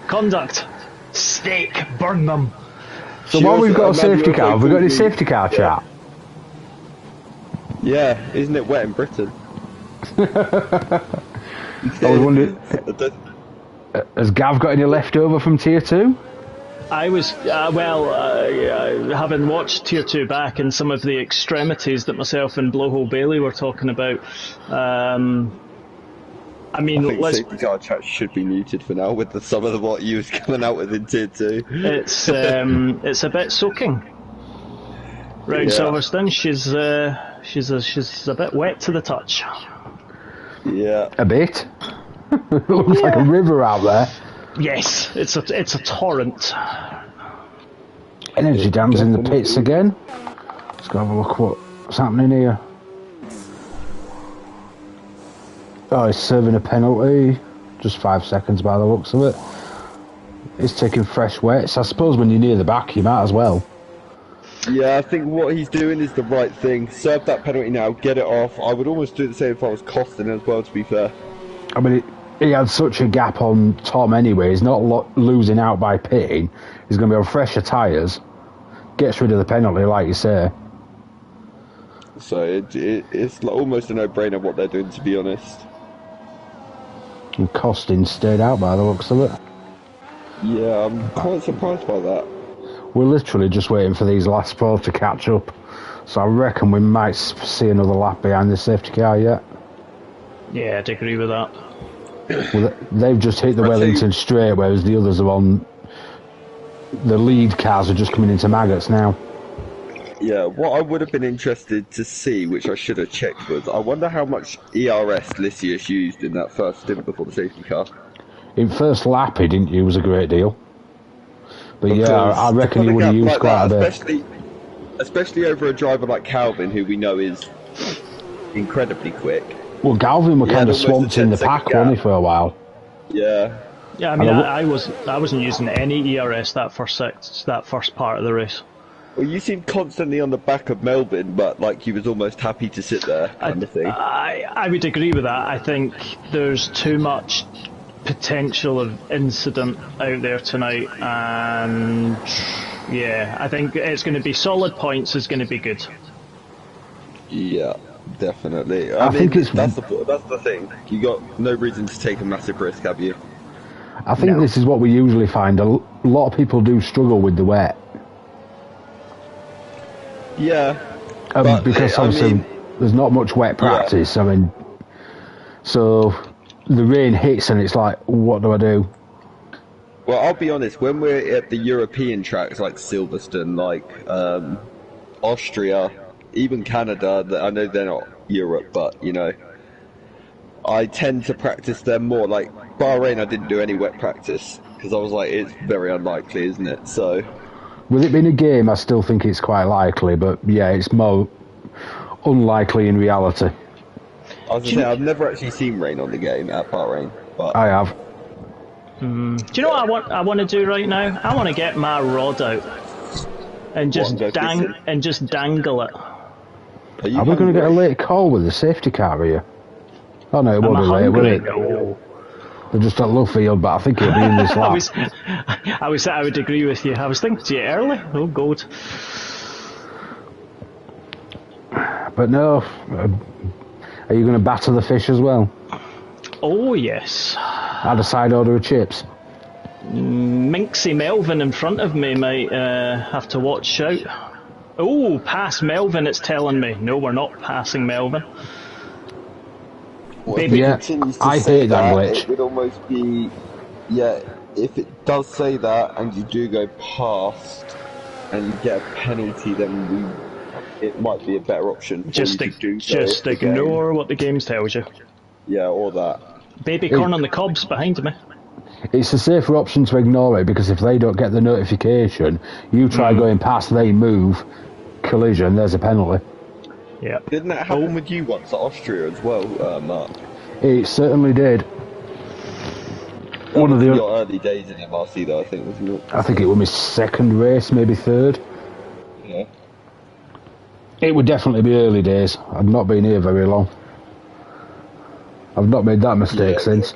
Conduct. Stake. Burn them. So while we've got a safety car, have we got any safety car chat? Yeah, isn't it wet in Britain? I was wondering, has Gav got any left over from Tier 2? I was, having watched Tier 2 back and some of the extremities that myself and Blowhole Bailey were talking about, I think safety car chat should be muted for now with some of what you was coming out with in Tier 2. It's a bit soaking. Round Silverstone, she's a bit wet to the touch. Yeah. A bit. It looks like a river out there. Yes, it's a torrent. Energy Dan's in the pits again. Let's go have a look what's happening here. Oh, he's serving a penalty. Just 5 seconds by the looks of it. He's taking fresh wets. I suppose when you're near the back, you might as well. Yeah, I think what he's doing is the right thing. Serve that penalty now, get it off. I would almost do the same if I was Costin as well, to be fair. I mean, he had such a gap on Tom anyway. He's not losing out by pitting. He's going to be on fresher tyres. Gets rid of the penalty, like you say. So it's almost a no-brainer what they're doing, to be honest. And Costin stayed out by the looks of it. Yeah, I'm quite surprised by that. We're literally just waiting for these last 4 to catch up. So I reckon we might see another lap behind the safety car yet. Yeah, I'd agree with that. Well, they've just hit the Wellington straight, whereas the others are on... The lead cars are just coming into maggots now. Yeah, what I would have been interested to see, which I should have checked, was I wonder how much ERS Lysias used in that first stint before the safety car. In first lap he didn't use a great deal. But yeah, I reckon he would have used quite a bit. Especially over a driver like Calvin, who we know is incredibly quick. Well, Galvin were kind of swamped in the pack, wasn't he, for a while? Yeah. Yeah, I mean, I wasn't using any ERS that first part of the race. Well, you seemed constantly on the back of Melbourne, but like you was almost happy to sit there, kind of thing. I would agree with that. I think there's too much potential of incident out there tonight, and yeah, I think it's going to be solid points is going to be good. Yeah, definitely. I think that's the thing. You got no reason to take a massive risk, have you? I think this is what we usually find. A lot of people do struggle with the wet. Yeah, because obviously there's not much wet practice. I mean, so the rain hits and it's like, what do I do? Well, I'll be honest. When we're at the European tracks like Silverstone, like Austria, even Canada, I know they're not Europe, but you know, I tend to practice them more. Like Bahrain, I didn't do any wet practice because I was like, it's very unlikely, isn't it? So. With it being a game, I still think it's quite likely, but yeah, it's more unlikely in reality. I was going to say, I've never actually seen rain on the game at Bahrain, but I have. Do you know what I want to do right now? I want to get my rod out and just dangle it. Are we going to get a late call with the safety car here? Oh no, it won't be late, will it? No. They're just at Luffield, but I think it'll be in this lap. I would agree with you. I was thinking to you early. Oh, God. But no, are you going to batter the fish as well? Oh, yes. Add a side order of chips? Minxie Melvin in front of me might have to watch out. Oh, pass Melvin, it's telling me. No, we're not passing Melvin. Well, Maybe. Yeah, I hate that glitch. It would almost be, yeah, if it does say that and you do go past and you get a penalty, then it might be a better option for Just, you to do just ignore what the game tells you. Yeah, or that. Baby corn on the cobs behind me. It's a safer option to ignore it, because if they don't get the notification, you try going past, they move, collision, there's a penalty. Yeah. Didn't that happen with you once at Austria as well, Mark? It certainly did. One of your early days in MRC though, I think, wasn't it? I think it was my second race, maybe third. Yeah. It would definitely be early days. I've not been here very long. I've not made that mistake since.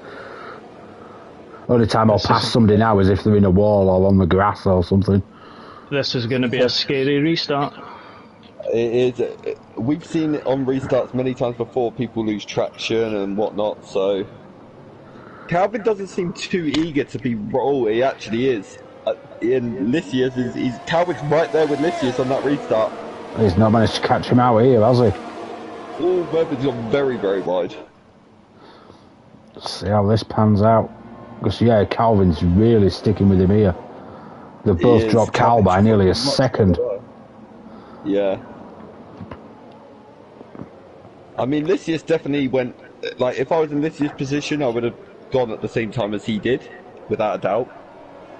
Only time I'll pass somebody now is if they're in a wall or on the grass or something. This is going to be a scary restart. It is. We've seen it on restarts many times before. People lose traction and whatnot. So Calvin doesn't seem too eager to be. Oh, he actually is. In Lysias, Calvin's right there with Lysias on that restart. He's not managed to catch him out here, has he? Oh, Mervin's gone very, very wide. Let's see how this pans out. Because, yeah, Calvin's really sticking with him here. They've both dropped Cal by nearly a second. Yeah. I mean, Lysias definitely went... Like, if I was in Lysias' position, I would have gone at the same time as he did, without a doubt.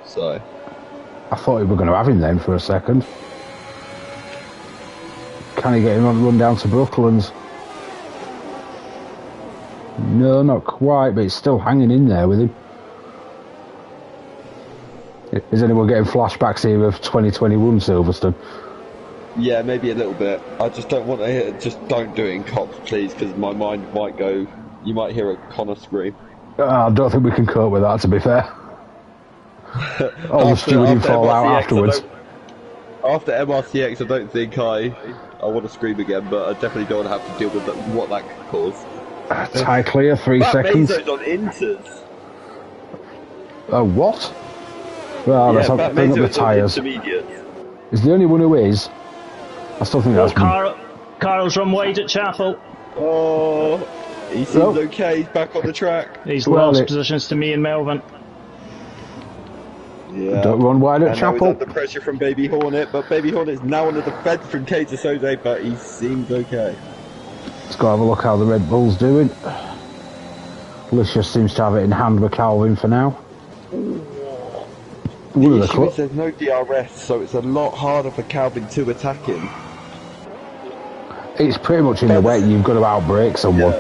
So... I thought we were going to have him then for a second. Can he get him on the run down to Brooklands? No, not quite, but it's still hanging in there with him. Is anyone getting flashbacks here of 2021 Silverstone? Yeah, maybe a little bit. I just don't want to hear... Just don't do it in cops, please, because my mind might go... You might hear a Connor scream. I don't think we can cope with that, to be fair. All the stewarding fallout afterwards. After MRCX, I don't think I want to scream again, but I definitely don't want to have to deal with what that could cause. Tie clear, 3 seconds. Mezo's on Inters. What? Well, let's bring up the tyres. Is the only one who is? I still think that's... Carl's run wide at Chapel. Oh, he seems okay. He's back on the track. He's lost positions to me and Melvin. Yeah. Don't run wide at Chapel. He's under pressure from Baby Hornet, but Baby Hornet's now on the defence from Cater Sode, but he seems okay. Let's go have a look how the Red Bull's doing. Lucius seems to have it in hand with Calvin for now. The issue is there's no DRS, so it's a lot harder for Calvin to attack him. It's pretty much in the way you've got to outbrake someone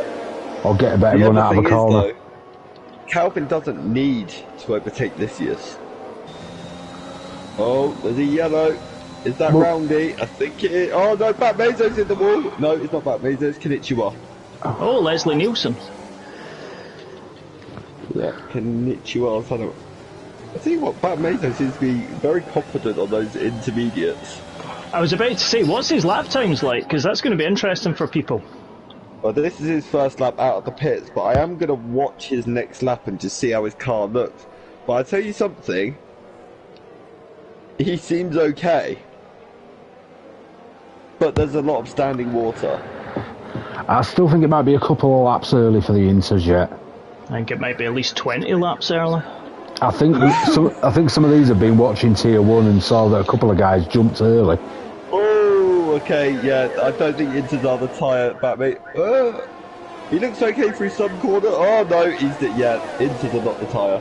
or get a better run out of a corner. Though, Calvin doesn't need to overtake Lysias. Oh, there's a yellow. Is that Roundy? I think it is. Oh no, Bat Mezo's in the wall. No, it's not Bat Mezo, it's Konnichiwa. Oh, Leslie Nielsen. Yeah, Konnichiwa. I think what Bat Mezo seems to be very confident on those intermediates. I was about to say, what's his lap times like? Because that's going to be interesting for people. Well, this is his first lap out of the pits, but I am going to watch his next lap and just see how his car looks. But I'll tell you something, he seems okay. But there's a lot of standing water. I still think it might be a couple of laps early for the Inters yet. I think it might be at least 20 laps early. I think some of these have been watching Tier 1 and saw that a couple of guys jumped early. Oh, okay, yeah, I don't think Inters are the tyre back, mate. He looks okay through some corner. Oh no, Inters are not the tyre.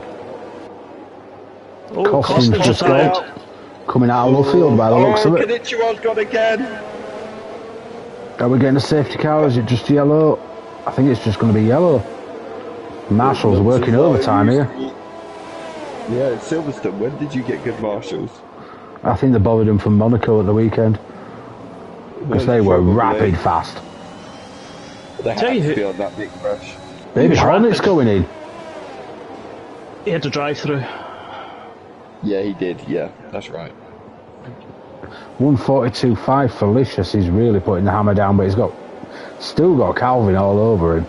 Oh, Costin's just got coming out of left field by the looks of it. Konnichiwa's gone again. Are we getting a safety car or is it just yellow? I think it's just going to be yellow. Marshall's working overtime here. Yeah, it's Silverstone. When did you get good marshals? I think they borrowed them from Monaco at the weekend. Because they were rapid fast. They had to be on that big crash. Baby Hornet's going in. He had to drive through. Yeah, he did. Yeah, that's right. 142.5 for Licious. He's really putting the hammer down, but he's still got Calvin all over him.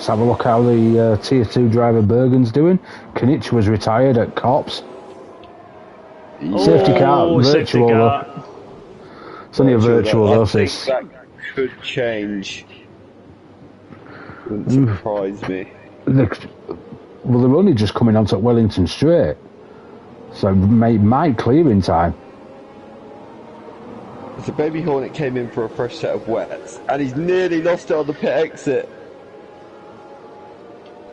have a look how the Tier 2 driver Bergen's doing. Knight was retired at Cops. Safety car, safety virtual car. though. It's only a virtual though, I so think it's... that could change. Wouldn't surprise me. Well, they're only just coming onto Wellington Straight, so might clear in time. So Baby Hornet came in for a fresh set of wets, and he's nearly lost it on the pit exit.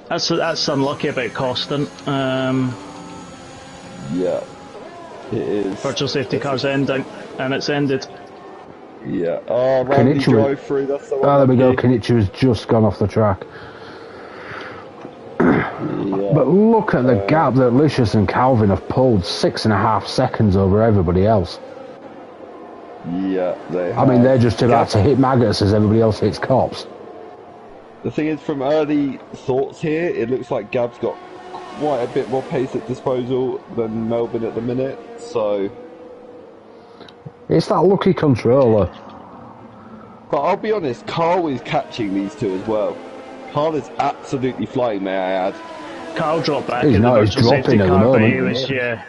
That's unlucky about Costin. Yeah, it is. Virtual safety car's ending, and it's ended. Yeah. Oh, Randy drove through. That's the one. Oh, there we go. Knight has just gone off the track. Yeah. But look at the gap that Lucius and Calvin have pulled, 6.5 seconds over everybody else. Yeah, they have. I mean, they're just about to hit maggots as everybody else hits Cops. The thing is, from early thoughts here, it looks like Gab's got quite a bit more pace at disposal than Melbourne at the minute, so... It's that lucky controller. But I'll be honest, Carl is catching these two as well. Carl is absolutely flying, may I add. Carl dropped back He's in the not, he's virtual safety dropping at the car, but he moment. was, yeah.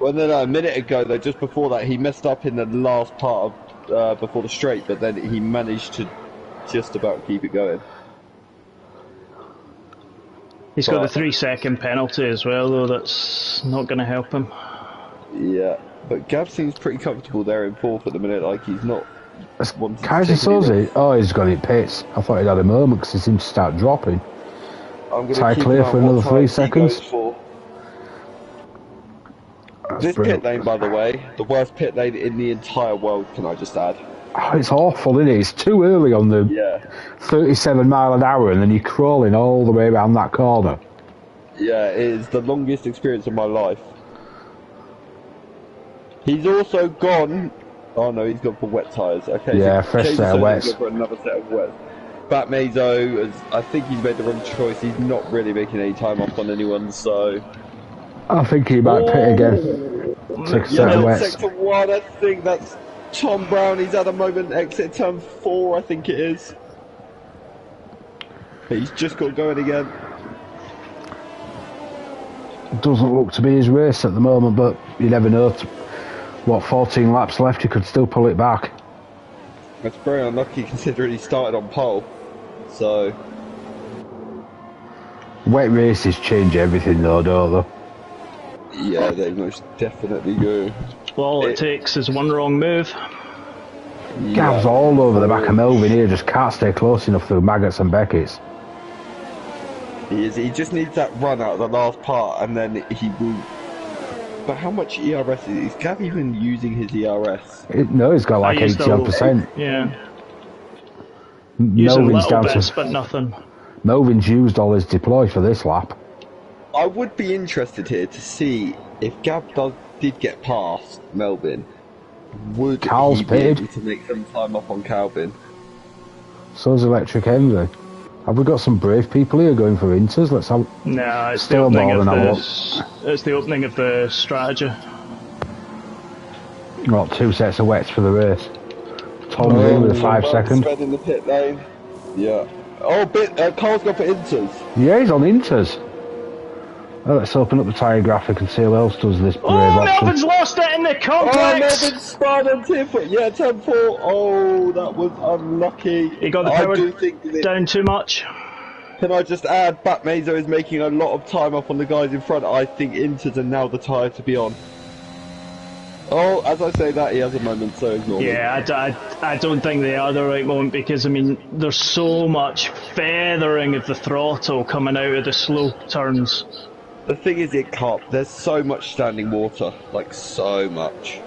Well, no, a minute ago, though, just before that, he messed up in the last part of before the straight, but then he managed to just about keep it going. He's got the 3-second penalty as well, though. That's not going to help him. Yeah, but Gab seems pretty comfortable there in fourth at the minute. Like he's not. Kaiser Soze? Oh, he's got it pits. I thought he'd had a moment because he seemed to start dropping. Tie clear for another 3 seconds. This pit lane, by the way, the worst pit lane in the entire world. Can I just add? Oh, it's awful, isn't it? It's too early on the 37 mile an hour, and then you're crawling all the way around that corner. Yeah, it is the longest experience of my life. He's also gone. Oh no, he's gone for wet tyres. Okay. Yeah, so fresh set of wets. For another set of wets. Bat Mazo, I think he's made the wrong choice. He's not really making any time off on anyone, so. I think he might pit again. Six set of wets. Sector 1, I think that's Tom Brown. He's at the moment exit turn 4, I think it is. He's just got going again. Doesn't look to be his race at the moment, but you never know. What, 14 laps left, you could still pull it back. That's very unlucky considering he started on pole. So. Wet races change everything though, don't they? Yeah, they most definitely do. Well, all it takes is one wrong move. Yeah. Gav's all over the back of Melvin here, just can't stay close enough through Maggots and Beckett's. He is. He just needs that run out of the last part, and then he will. But how much ERS is Gav even using his ERS? No, he's got like 80%. Yeah. Melvin's down bits, to. but nothing. Melvin's used all his deploy for this lap. I would be interested here to see if Gav did get past Melvin. Would Carl's he be pitted. able to make some time off on Calvin? So's Electric Envy. Have we got some brave people here going for Inters? Let's have. No, it's Still the opening more of than the. It's the opening of the strategy. Got 2 sets of wets for the race. Tom's in with a 5 second. Spread in the pit lane. Yeah. Oh, Carl's gone for Inters. Yeah, he's on Inters. Well, let's open up the tyre graphic and see who else does this brave option. Melvin's lost it in the complex! Oh, Melvin spun on turn 4. Oh, that was unlucky. He got the power down too much. Can I just add, Bat Mazo is making a lot of time off on the guys in front. I think Inters are now the tyre to be on. Oh, as I say that, he has a moment, so ignore me. Yeah, I don't think they are the right moment because, I mean, there's so much feathering of the throttle coming out of the slow turns. The thing is, it can't. There's so much standing water. Like, so much.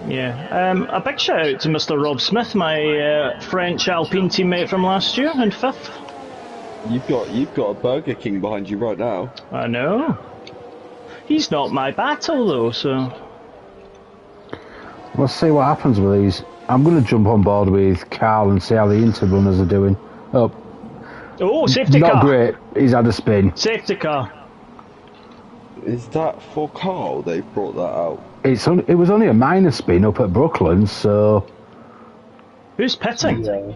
Yeah. A big shout out to Mr. Rob Smith, my French Alpine teammate from last year in 5th. You've got a Burger King behind you right now. I know. He's not my battle, though, so... Let's see what happens with these. I'm going to jump on board with Carl and see how the Inter runners are doing. Oh, safety car! Not great. He's had a spin. Safety car. Is that for Carl? They've brought that out. It was only a minor spin up at Brooklands, so... Who's pitting? Yeah.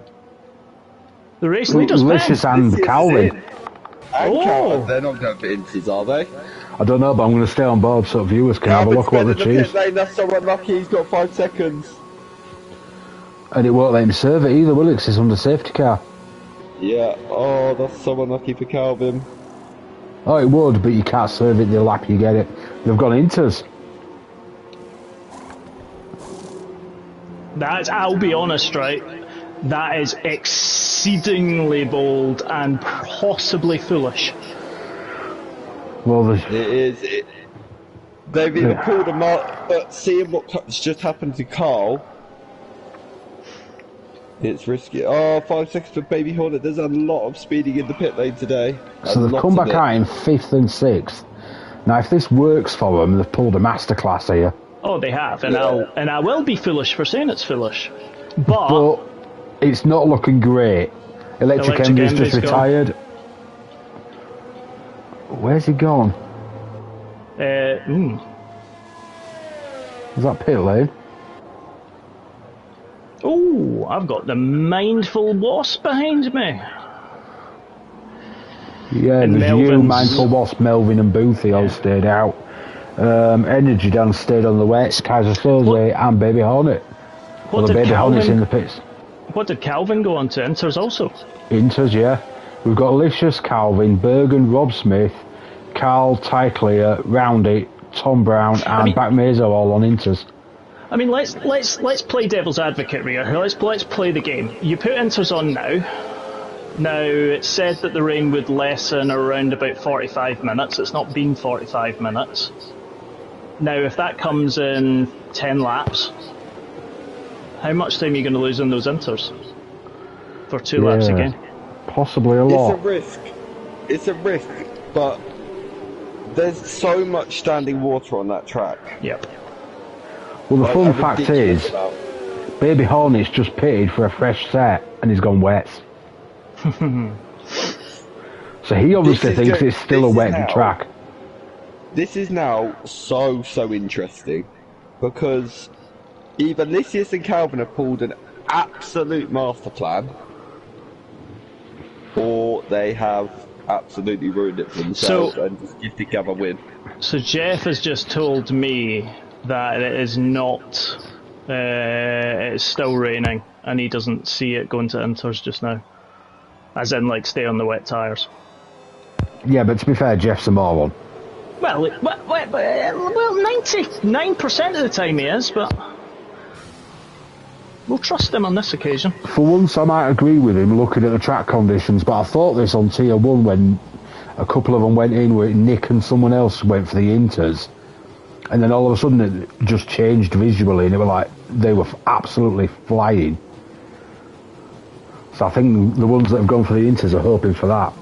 The race leaders Licious Ben. and Calvin. And Oh. Calvin, they're not going for inches, are they? I don't know, but I'm going to stay on board so viewers can have a look at what they choose. That's so unlucky, he's got 5 seconds. And it won't let him serve it either, will it? 'Cause it's under safety car. Yeah, oh, that's so unlucky for Calvin. Oh, it would, but you can't serve it the lap you get it. They've gone inters. I'll be honest, right? That is exceedingly bold and possibly foolish. Well, It is. They've either pulled him out, but seeing what's just happened to Carl, it's risky. Oh, 5 seconds for Baby Hornet. There's a lot of speeding in the pit lane today. so they've come back out in 5th and 6th. Now, if this works for them, they've pulled a masterclass here. Oh, they have, and I will be foolish for saying it's foolish, but it's not looking great. Electric Envy's just retired. Where's he gone? Is that pit lane? Oh, I've got the mindful wasp behind me. Yeah, And there's you, Melvin's- Mindful Wasp, Melvin and Boothie all stayed out. Energy Dan stayed on the wets, Kaiser Soze and Baby Hornet. Well, the Baby Hornet's in the pits. What did Calvin go on to? Inters also. Inters, yeah. We've got Licious, Calvin, Bergen, Rob Smith, Carl, Ty Clear, Roundy, Tom Brown, and Back Mazo all on Inters. I mean, let's play devil's advocate here. Let's play the game. You put Inters on now. Now, it's said that the rain would lessen around about 45 minutes. It's not been 45 minutes. Now, if that comes in 10 laps, how much time are you going to lose in those Inters? For 2 laps again? Possibly a lot. It's a risk, but there's so much standing water on that track. Yep. Well, the fun fact is, Baby Hornet's just pitted for a fresh set and he's gone wet. So he obviously thinks it's still a wet track. This is now so interesting because either Lysias and Calvin have pulled an absolute master plan, or they have absolutely ruined it for themselves and just gifted Gav a win. So Jeff has just told me that it is not. It's still raining, and he doesn't see it going to Inters just now. As in, like, stay on the wet tyres. Yeah, but to be fair, Jeff's a moron. Well, 99% of the time he is, but we'll trust him on this occasion. For once, I might agree with him looking at the track conditions, but I thought this on Tier 1 when a couple of them went in where Nick and someone else went for the Inters, and then all of a sudden it just changed visually, and they were absolutely flying. So I think the ones that have gone for the Inters are hoping for that.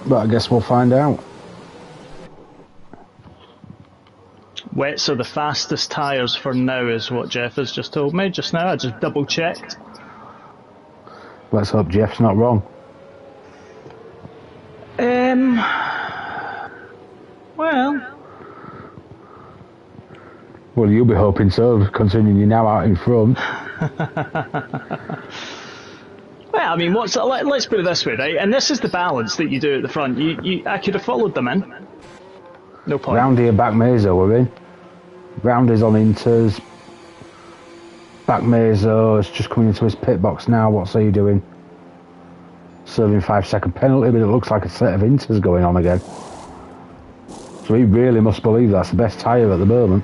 But I guess we'll find out. Wets are the fastest tyres for now, is what Jeff has just told me just now. I just double checked. Let's hope Jeff's not wrong. Well, you'll be hoping so, considering you're now out in front. Well, I mean, let's put it this way, right? And this is the balance that you do at the front. I could have followed them in. No point. Roundy and Back Mazo are in. Roundy's on Inters. Back Mazo is just coming into his pit box now. What's he doing? Serving 5-second penalty, but it looks like a set of Inters going on again. So he really must believe that's the best tyre at the moment.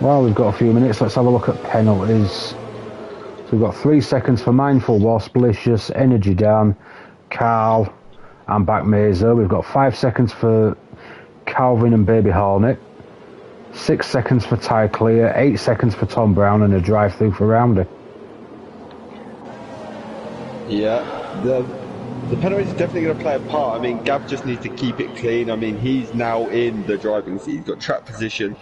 Well, we've got a few minutes. Let's have a look at penalties. So we've got 3 seconds for Mindful Wasp, Licious, Energy Dan, Carl, and Back Mazo. We've got 5 seconds for Calvin and Baby Hornet, 6 seconds for Ty Clear, 8 seconds for Tom Brown, and a drive-through for Roundy. Yeah, the penalties are definitely going to play a part. I mean, Gav just needs to keep it clean. I mean, he's now in the driving seat. He's got track position,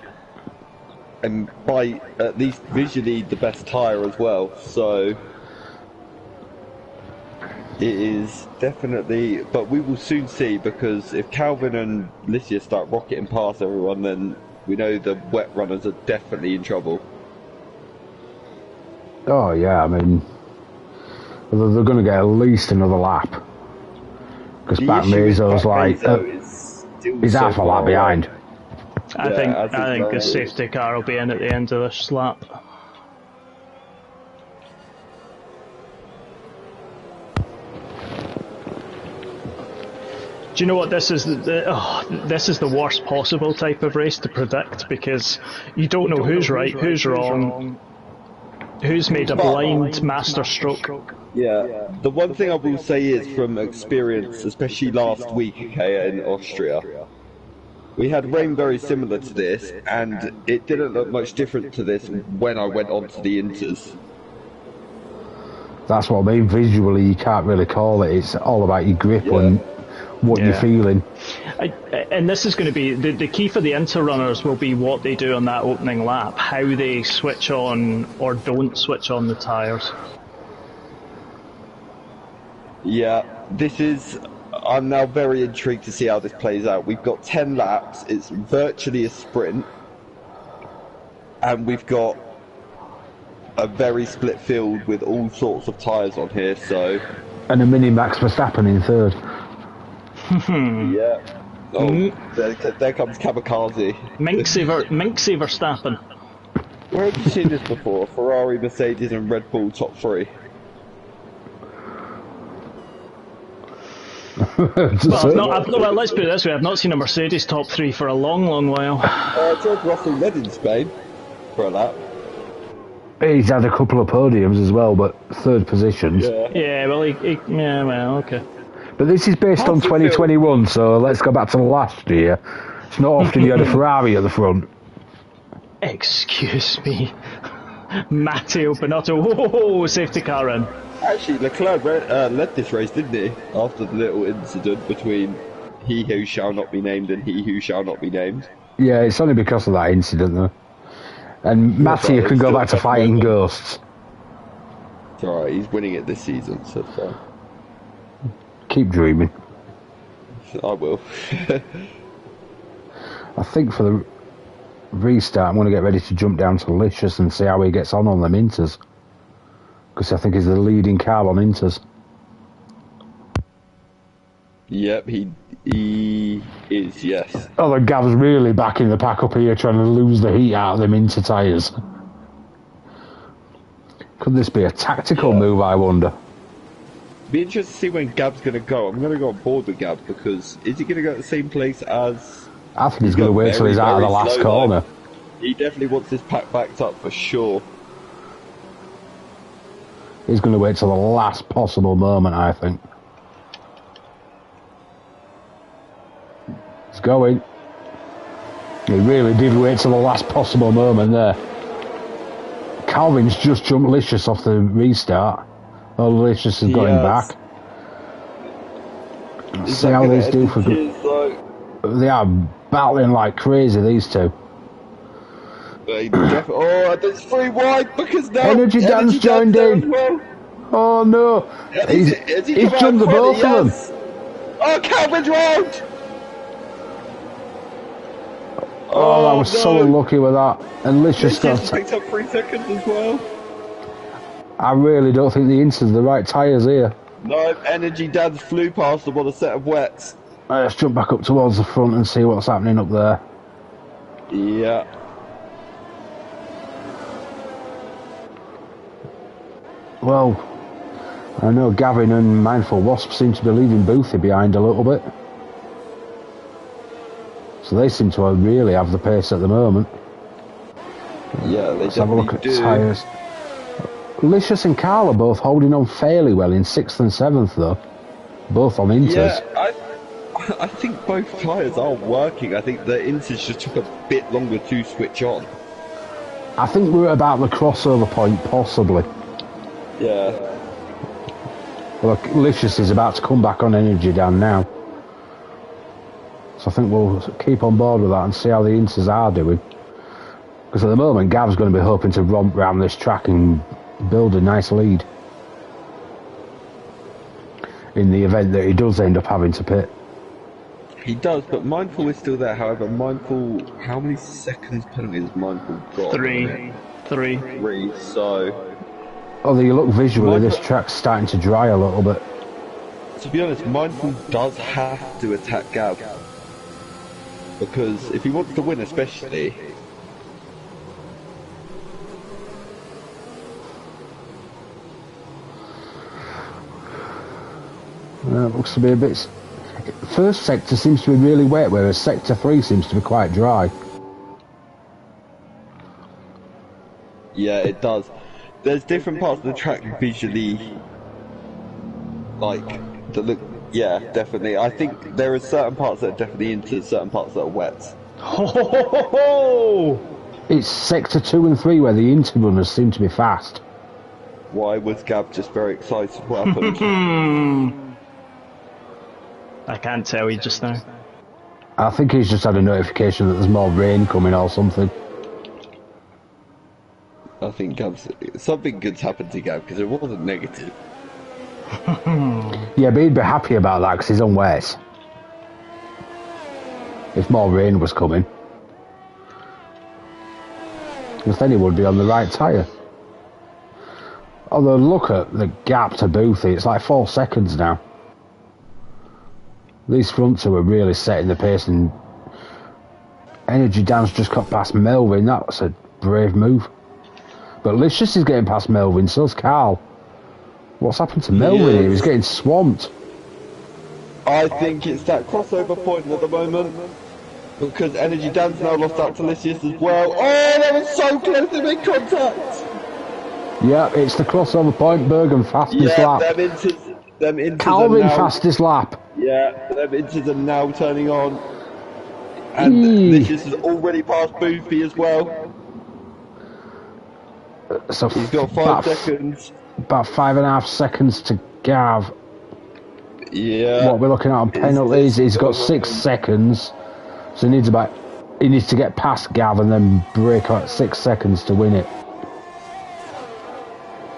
and by at least visually the best tyre as well. So it is definitely, but we will soon see, because if Calvin and Lycia start rocketing past everyone, then We know the wet runners are definitely in trouble. Oh yeah, I mean, they're going to get at least another lap. Because back Mezo's like, he's half a lap behind. I think the safety car will be in at the end of this lap. Do you know what this is? This is the worst possible type of race to predict, because you don't know who's right, who's wrong, who's made a blind master stroke. Yeah, the one thing I will say is from experience, especially last week, okay, in Austria, we had rain very similar to this, and it didn't look much different to this when I went on to the Inters. That's what I mean. Visually, you can't really call it. It's all about your grip and what you're feeling. And this is going to be the key for the Inter runners will be what they do on that opening lap, how they switch on or don't switch on the tyres. Yeah, I'm now very intrigued to see how this plays out. We've got 10 laps, it's virtually a sprint, and we've got a very split field with all sorts of tyres on here, so... And a mini Max Verstappen in third. Yeah. Oh, there comes Kamikaze. Minxie Verstappen. Where have you seen this before? Ferrari, Mercedes and Red Bull top three. Well, let's put it this way, I've not seen a Mercedes top three for a long, long while. George Russell led in Spain for a lap. He's had a couple of podiums as well, but third positions. Yeah, well, okay. But this is based on 2021, so let's go back to last year. It's not often you had a Ferrari at the front. Excuse me. Matteo Binotto, whoa, safety car in. Actually, Leclerc led this race, didn't he? After the little incident between he who shall not be named and he who shall not be named. Yeah, it's only because of that incident, though. And Mattia can go back to fighting ghosts. It's alright, he's winning it this season, so far. Keep dreaming. I will. I think for the restart, I'm going to get ready to jump down to Licious and see how he gets on them Inters. Because I think he's the leading car on Inters. Yep, he is, yes. Oh, the Gav's really backing the pack up here, trying to lose the heat out of them Inter tyres. Could this be a tactical move, I wonder? Be interested to see when Gab's going to go. I'm going to go on board with Gab, because is he going to go at the same place as... I think he's going to wait till he's out of the last corner. He definitely wants his pack backed up for sure. He's going to wait till the last possible moment, I think. He's going. He really did wait till the last possible moment there. Calvin's just jumped Licious off the restart. Oh, Licious is going back. Let's see how these do for good. They are battling like crazy, these two. Oh, that's very wide because now Energy Dan's joined in. Well. Oh no! He's jumped the both of them. Oh, Calvin's round! Oh, I was so unlucky with that. And Licious picked up 3 seconds as well. I really don't think the Inters are the right tyres here. No, Energy Dan's flew past them on a set of wets. Let's jump back up towards the front and see what's happening up there. Yeah. Well, I know Gavin and Mindful Wasp seem to be leaving Boothie behind a little bit. So they seem to really have the pace at the moment. Yeah, they Let's have a look at do. tyres. Licious and Carl are both holding on fairly well in 6th and 7th though. Both on Inters. Yeah, I think both tyres are working. I think the Inters just took a bit longer to switch on. I think we're at about the crossover point, possibly. Yeah. Look, Licious is about to come back on Energy Dan now. So I think we'll keep on board with that and see how the Inters are doing. Because at the moment, Gav's going to be hoping to romp around this track and build a nice lead. In the event that he does end up having to pit. He does, but Mindful is still there. However, Mindful, how many seconds penalty has Mindful got? Three. 3, so... Although you look visually, this track's starting to dry a little bit. To be honest, Mindful does have to attack Gav. Because if he wants to win especially... It looks to be a bit... First sector seems to be really wet, whereas sector 3 seems to be quite dry. Yeah, it does. There's different parts of the track visually, like, that look... Yeah, definitely. I think there are certain parts that are definitely into, certain parts that are wet. It's sector 2 and 3 where the interrunners seem to be fast. Why was Gav just very excited? What happened? I can't tell you just now. I think he's just had a notification that there's more rain coming or something. I think Gav's... Something good's happened to Gav, because it wasn't negative. Yeah, but he'd be happy about that because he's on wet. If more rain was coming. Because then he would be on the right tyre. Although look at the gap to Boothie, it's like 4 seconds now. These front two are really setting the pace, and Energy Dan's just got past Melvin. That's a brave move. But Licious is getting past Melvin, so's Carl. What's happened to Melvin here? He's getting swamped. I think it's that crossover point at the moment. Because Energy Dan's now lost out to Licious as well. Oh, that was so close to make contact! Yeah, it's the crossover point. Bergen fastest lap. Them inters Calvin now, fastest lap. Yeah, them inters are now turning on. And Licious has already passed Boofy as well. So he's got 5 seconds. About 5.5 seconds to Gav. Yeah. What we're looking at on penalties, he's got 6 seconds. So he needs to get past Gav and then break out 6 seconds to win it.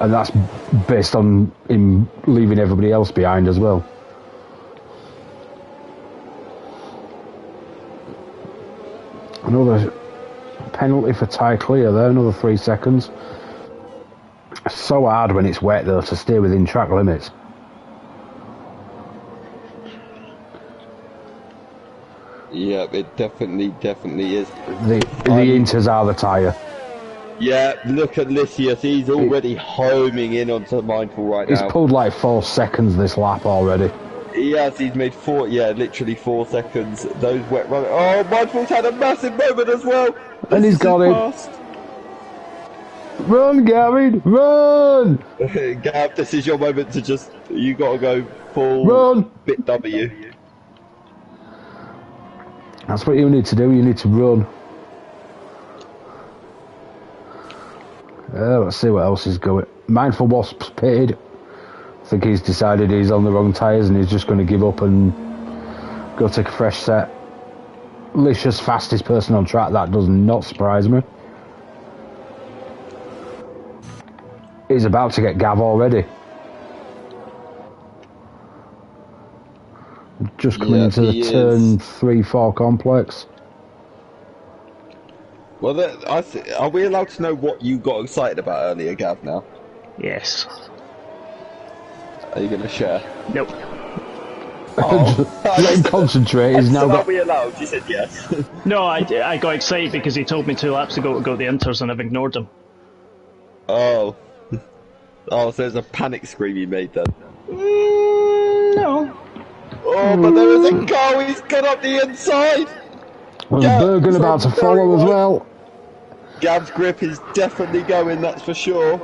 And that's based on him leaving everybody else behind as well. Another penalty for tie clear there, another 3 seconds. So hard when it's wet though to stay within track limits. Yeah, it definitely is. The inters are the tyre. Yeah, look at Licious, he's already homing in onto Mindful right now. He's pulled like 4 seconds this lap already. Yes, he's made 4, literally 4 seconds. Those wet runners. Oh, Mindful's had a massive moment as well. And he's got it. Run, Gavin, run! Gav, this is your moment to just, you gotta go full run. Bit W. That's what you need to do, you need to run. Let's see what else is going. Mindful Wasp's pitted. I think he's decided he's on the wrong tyres and he's just going to give up and go take a fresh set. Licious, fastest person on track, that does not surprise me. He's about to get Gav already. Just coming into the turn 3-4 complex. Well, are we allowed to know what you got excited about earlier, Gav, now? Yes. Are you going to share? Nope. Oh. Let him concentrate, he's now got... Are we allowed? You said yes. No, I got excited because he told me 2 laps ago to go to the inters and I've ignored him. Oh. Oh, so there's a panic scream you made then? No. Oh, but there is a car, he's got up the inside! There's Bergen about to follow as well. Gav's grip is definitely going, that's for sure.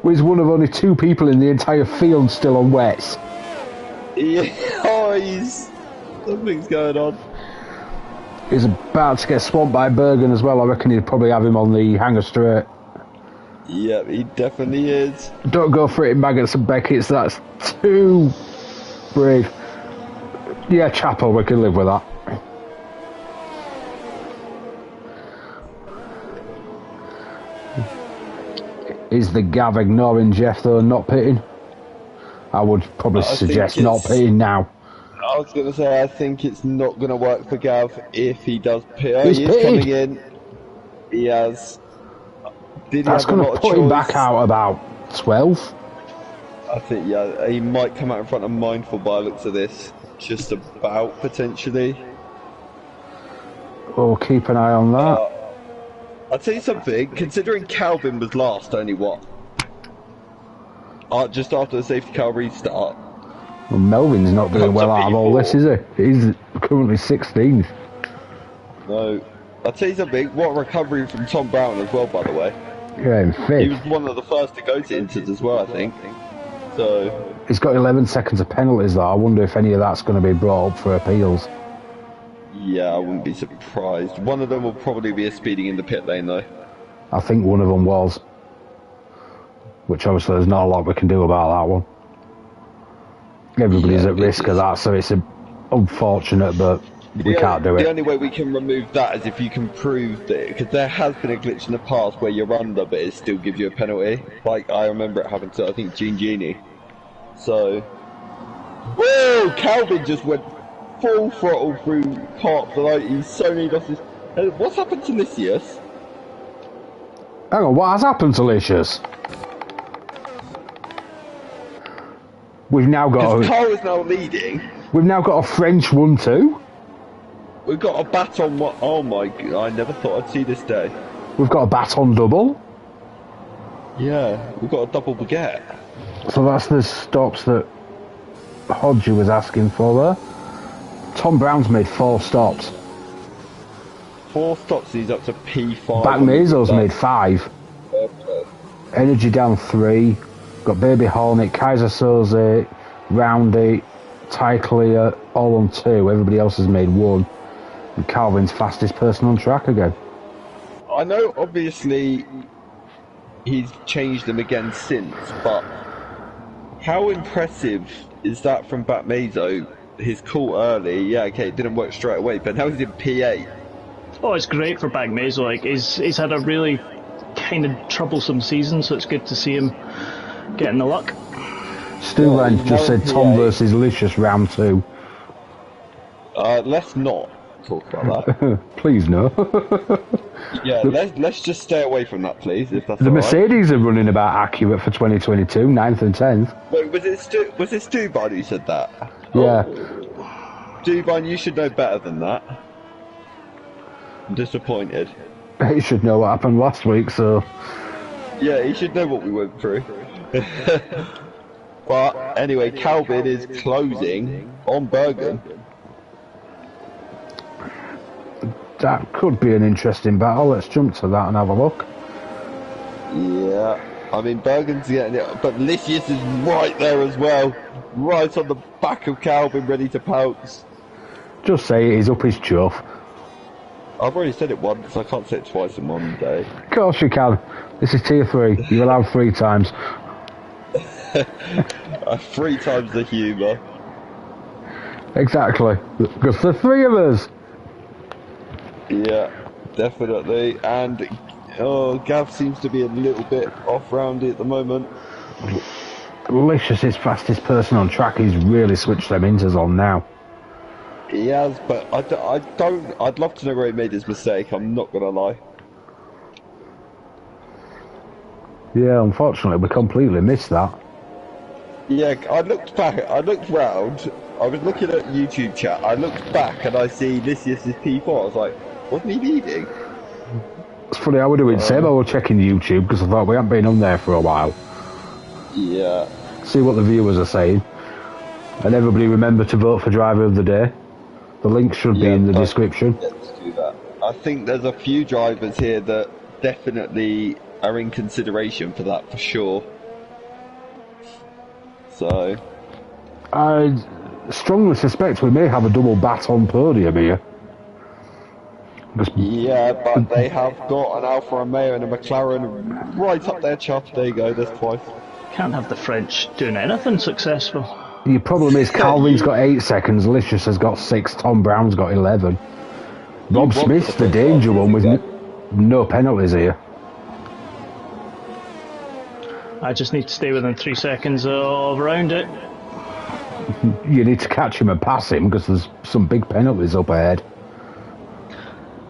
He's one of only 2 people in the entire field still on wets. Yeah, oh, something's going on. He's about to get swamped by Bergen as well. I reckon he'd probably have him on the hanger straight. Yeah, he definitely is. Don't go for it in Maggots and Beckett's, that's too brave. Yeah, Chapel, we can live with that. Is the Gav ignoring Jeff though, not pitting? I would probably suggest not pitting now. I was going to say, I think it's not going to work for Gav if he does pit. Oh, He's he is pitted. coming in. He has. Did he That's have a going lot to of put choice? him back out about 12. I think, yeah, he might come out in front of Mindful by the looks of this. Just about, potentially. We'll keep an eye on that. I'll tell you something, considering Calvin was last, only what? Just after the safety car restart. Well, Melvin's not doing well out of all this, is he? He's currently 16th. No. I'll tell you something, what a recovery from Tom Brown as well, by the way. Yeah, in He was 5th. one of the first to go to Inters as well, I think. So, He's got 11 seconds of penalties, though. I wonder if any of that's going to be brought up for appeals. yeah, I wouldn't be surprised. One of them will probably be a speeding in the pit lane, though. I think one of them was. Which obviously there's not a lot we can do about that one. Everybody's at risk of that, so it's unfortunate, but we can't do it. The only way we can remove that is if you can prove that, because there has been a glitch in the past where you're under, but it still gives you a penalty. Like, I remember it happened to, I think, Genie. So, whoa! Calvin just went full throttle through Park, like he's so nearly lost his... What's happened to Lysias? Hang on, what has happened to Licious? We've now got His car is now leading. We've now got a French 1-2. We've got a baton. Oh my god! I never thought I'd see this day. We've got a baton double. Yeah, we've got a double baguette. So that's the stops that Hodger was asking for there. Tom Brown's made 4 stops. 4 stops. He's up to P5. Back Mezo's made 5. Energy down 3. Got Baby Hornet, Kaiser Soze, Roundy, Ty Clear, all on 2. Everybody else has made 1. And Calvin's fastest person on track again. I know, obviously, he's changed them again since, but how impressive is that from Batmezo? His call early, yeah, okay, it didn't work straight away, but now he's in P8. Oh, it's great for Bagmazo. Like he's had a really kind of troublesome season, so it's good to see him getting the luck. Stu Rand just said Tom versus Licious round 2. Let's not talk about that. Please no. Yeah, let's just stay away from that, please. If that's The all right. Mercedes are running about accurate for 2022, 9th and 10th. Wait, was it Stubine who said that? Yeah. Stubine, you should know better than that. I'm disappointed. He should know what happened last week, so... Yeah, he should know what we went through. But anyway, Calvin is closing on Bergen. That could be an interesting battle. Let's jump to that and have a look. Yeah, I mean, Bergen's getting it, but Lysias is right there as well. Right on the back of Calvin, ready to pounce. Just say he's up his chuff. I've already said it once, I can't say it twice in one day. Of course you can. This is tier 3. You're allowed 3 times. 3 times the humour. Exactly. Because the 3 of us. Yeah, definitely. And Gav seems to be a little bit off roundy at the moment. Licious, his fastest person on track. He's really switched them inters on now. He has, but I'd love to know where he made his mistake, I'm not going to lie. Yeah, unfortunately, we completely missed that. Yeah, I looked back, I looked round, I was looking at YouTube chat, I looked back and I see Lysias is P4, I was like, wasn't he leading? It's funny, I was doing Seb, I was checking YouTube because I thought we hadn't been on there for a while. Yeah. See what the viewers are saying. And everybody remember to vote for Driver of the Day. The link should be in the description. Let's do that. I think there's a few drivers here that definitely are in consideration for that for sure. So I strongly suspect we may have a double baton podium here. yeah, but they have got an Alfa Romeo and a McLaren right up their chuff. There you go, there's twice. Can't have the French doing anything successful. The problem is Calvin's got 8 seconds, Licious has got 6, Tom Brown's got 11. Rob Smith's the danger one with no penalties here. I just need to stay within 3 seconds of round it. You need to catch him and pass him because there's some big penalties up ahead.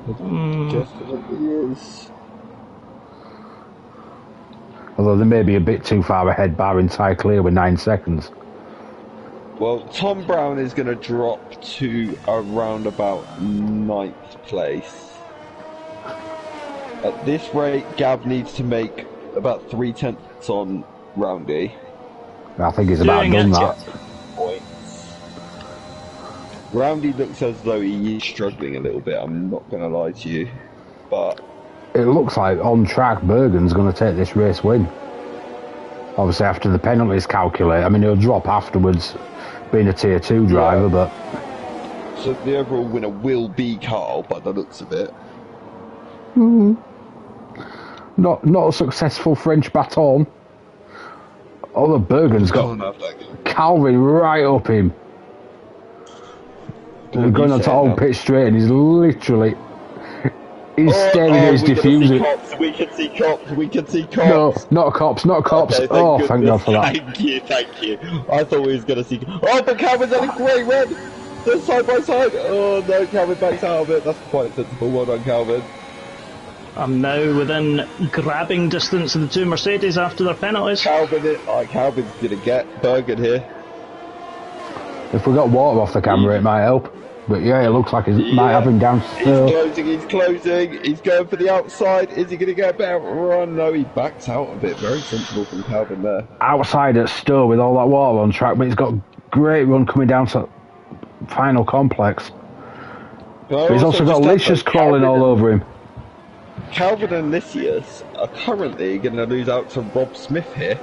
Definitely is. Although they may be a bit too far ahead, barring tie clear with 9 seconds. Well, Tom Brown is going to drop to around about 9th place. At this rate, Gav needs to make about 3/10 on Roundy. I think he's about done that. Roundy looks as though he is struggling a little bit, I'm not going to lie to you. But it looks like on track Bergen's going to take this race win. Obviously after the penalties calculate, I mean he'll drop afterwards being a tier 2 driver, but... So the overall winner will be Carl by the looks of it. Not a successful French baton. Although Bergen's got Calvin right up him. They're going on to old pitch straight and he's literally... He's staring at his diffuser. We can see cops, we can see cops. No, not cops, not cops. Okay, thank God for that. Thank you. I thought we was going to see... Oh, but Calvin's had a great run! They're side by side. Oh no, Calvin backs out of it. That's quite sensible. Well done, Calvin. I'm now within grabbing distance of the two Mercedes after their penalties. Calvin's going to get Bergen here. If we got water off the camera, it might help. But yeah, it looks like he might have him down still. He's closing, he's going for the outside. Is he going to get a better run? No, he backs out a bit. Very sensible from Calvin there. Outside at Stowe with all that water on track, but he's got a great run coming down to final complex. But he's also got Lycius crawling all over him. Calvin and Lycius are currently going to lose out to Rob Smith here.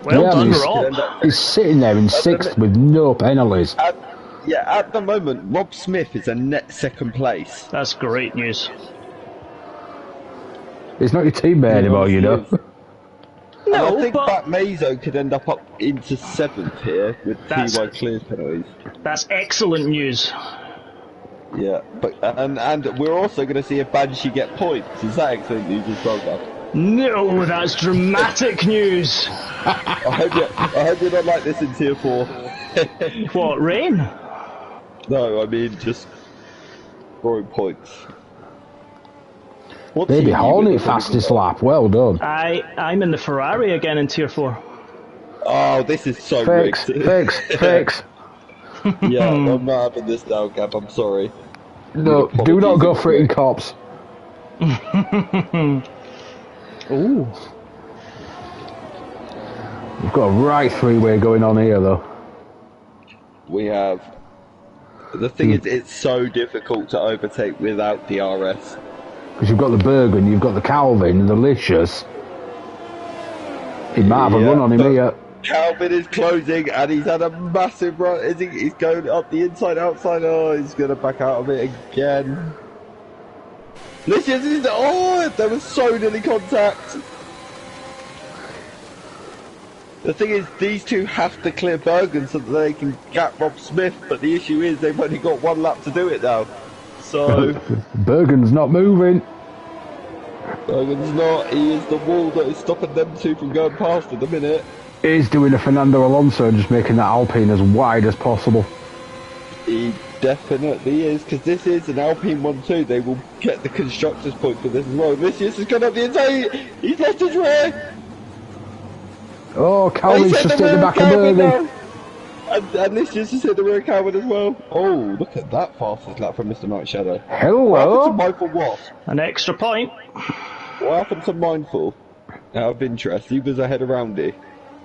Well done, Rob. He's sitting there in 6th with no penalties. At the moment, Rob Smith is a net 2nd place. That's great news. He's not your teammate anymore, you know. No, I think Bat Mazo could end up into 7th here with 2 wide clears penalties. That's excellent news. Yeah, but and we're also going to see if Banshee get points. Is that excellent news as well, Gav? No, that's dramatic news. I hope you're not like this in Tier 4. What, rain? No, I mean just scoring points. Baby Hornet fastest lap, well done. I'm in the Ferrari again in Tier 4. Oh, this is so fix. Yeah, I'm not having this now, Gab, I'm sorry. No, do not go for it in cops. Ooh. We've got a right 3-way going on here, though. We have. The thing is, it's so difficult to overtake without the RS. Because you've got the Bergen, you've got the Calvin, and the Lycius. He might have a run on him here. Calvin is closing, and he's had a massive run. He's going up the inside, outside. Oh, he's going to back out of it again. Lycius is... Oh, there was so nearly contact. The thing is, these two have to clear Bergen so that they can gap Rob Smith, but the issue is they've only got 1 lap to do it now. So... Bergen's not moving. Bergen's not. He is the wall that is stopping them two from going past at the minute. He's doing a Fernando Alonso and just making that Alpine as wide as possible. He definitely is, because this is an Alpine 1-2. They will get the constructors' point for this as well. Lycius has gone up the inside. He's lost his rear. Oh, Calvin's just hit the back of Bergen. And Lycius has hit the rear of Calvin as well. Oh, look at that fastest lap from Mr. Night Shadow. Hello. What happened to Mindful Wasp? An extra point. What happened to Mindful? Out of interest, he was ahead of Roundy.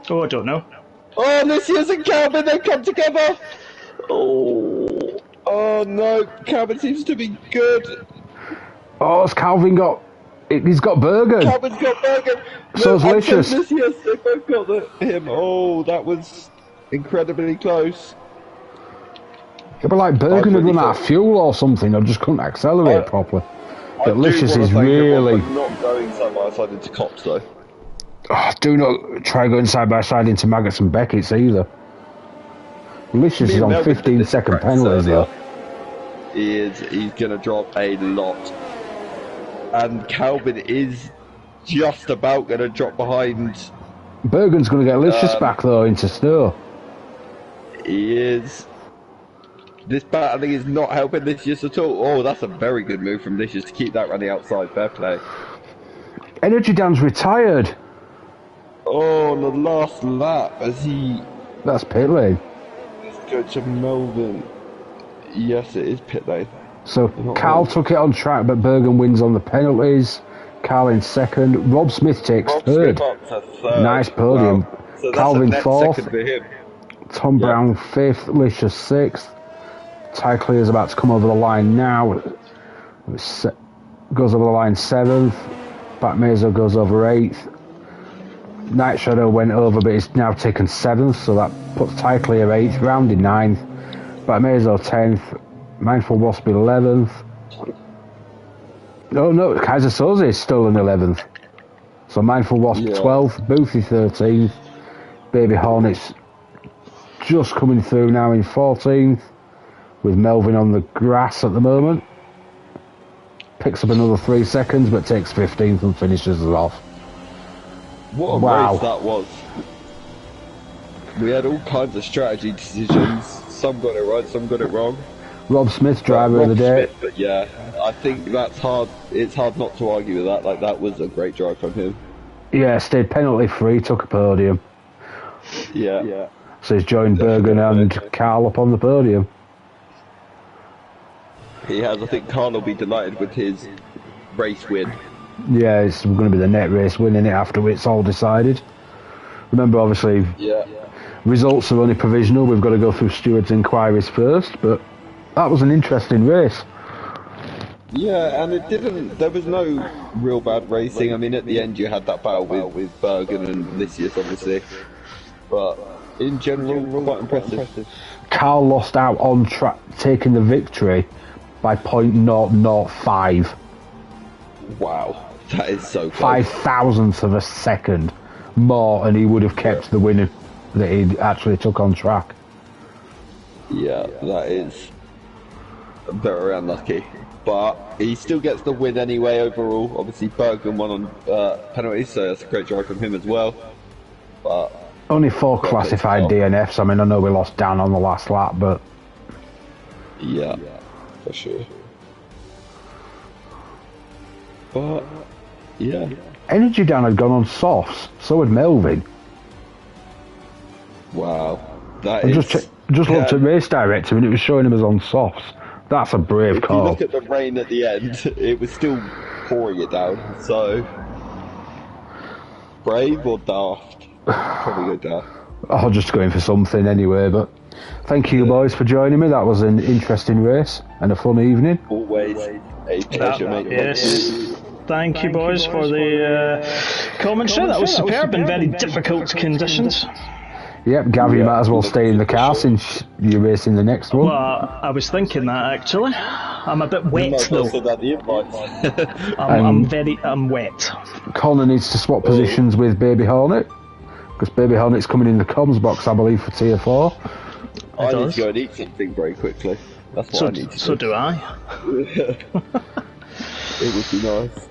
Oh, I don't know. Oh, Lycius and Calvin, they come together. Oh no, Calvin seems to be good. Oh, has Calvin got... He's got Bergen. Calvin's got Bergen. So's Lycius. Lycius, they both got him. Oh, that was incredibly close. Yeah, but like Bergen had run out of fuel or something, or just couldn't accelerate properly. But Lycius is really... not going side by side into cops though. Oh, do not try going side by side into Maggots and Beckett's either. Lycius is on 15-second penalties though. He's going to drop a lot. And Calvin is just about going to drop behind. Bergen's going to get Lycius back though into Stowe. He is. This battling is not helping Licious at all. Oh, that's a very good move from Licious to keep that running outside. Fair play. Energy Dan's retired. Oh, on the last lap as he... That's pit lane. Let's go to Melvin. Yes, it is pit lane. So Carl took it on track, but Bergen wins on the penalties. Carl in second. Rob Smith takes third. Nice podium. Wow. So Calvin fourth. Second for him. Tom Brown fifth. Licious sixth. Ty Clear's about to come over the line now. Goes over the line seventh. Bat Mazo goes over eighth. Night Shadow went over, but he's now taken seventh, so that puts Ty Clear eighth. Rounded ninth. Bat Mazo 10th. Mindful Wasp 11th. Oh no, Kaiser Soze is still in 11th. So Mindful Wasp 12th, Boothy 13th. Baby Hornets just coming through now in 14th. With Melvin on the grass at the moment. Picks up another 3 seconds, but takes 15th and finishes it off. What a race that was. We had all kinds of strategy decisions. Some got it right, some got it wrong. Rob Smith, driver of the day. Smith, but yeah, I think that's hard. It's hard not to argue with that. Like, that was a great drive from him. Yeah, stayed penalty free, took a podium. Yeah. So he's joined Bergen and Carl up on the podium. He has. I think Carl will be delighted with his race win. Yeah, it's going to be the net race win, isn't it, after it's all decided. Remember, obviously, results are only provisional. We've got to go through stewards' inquiries first, but that was an interesting race. Yeah, and it didn't. There was no real bad racing. I mean, at the end, you had that battle with Bergen and Licious, obviously. But in general, quite impressive. Carl lost out on track, taking the victory by .005. Wow, that is so close. 5 thousandths of a second more, and he would have kept the winner that he actually took on track. Yeah, that is very unlucky. But he still gets the win anyway overall. Obviously, Bergen won on penalties, so that's a great drive from him as well. But only 4 classified DNFs. I mean, I know we lost Dan on the last lap, but... Yeah, for sure. But, yeah. Energy Dan had gone on softs, so had Melvin. Wow. That I is... just looked at Race Director and it was showing him as on softs. That's a brave call. If you look at the rain at the end, it was still pouring it down, so... Brave or daft? Probably go daft. I'll just go in for something anyway, but... Thank you boys for joining me. That was an interesting race and a fun evening. Always a pleasure, mate. Yes. Thank you boys for the commentary. That was superb in very difficult conditions. Yep, Gav, you might as well stay in the car since you're racing the next one. Well, I was thinking that actually. I'm a bit wet though. I'm wet. Connor needs to swap positions with Baby Hornet, because Baby Hornet's coming in the comms box, I believe, for tier 4. I need to go and eat something very quickly. That's what I need to do. So do I. It would be nice.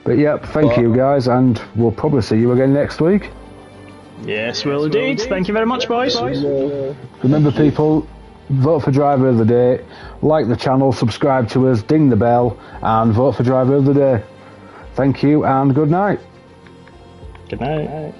But yep, thank you guys, and we'll probably see you again next week. Yes, will indeed. Thank you very much, boys. Remember, people, vote for Driver of the Day, like the channel, subscribe to us, ding the bell, and vote for Driver of the Day. Thank you, and good night. Good night.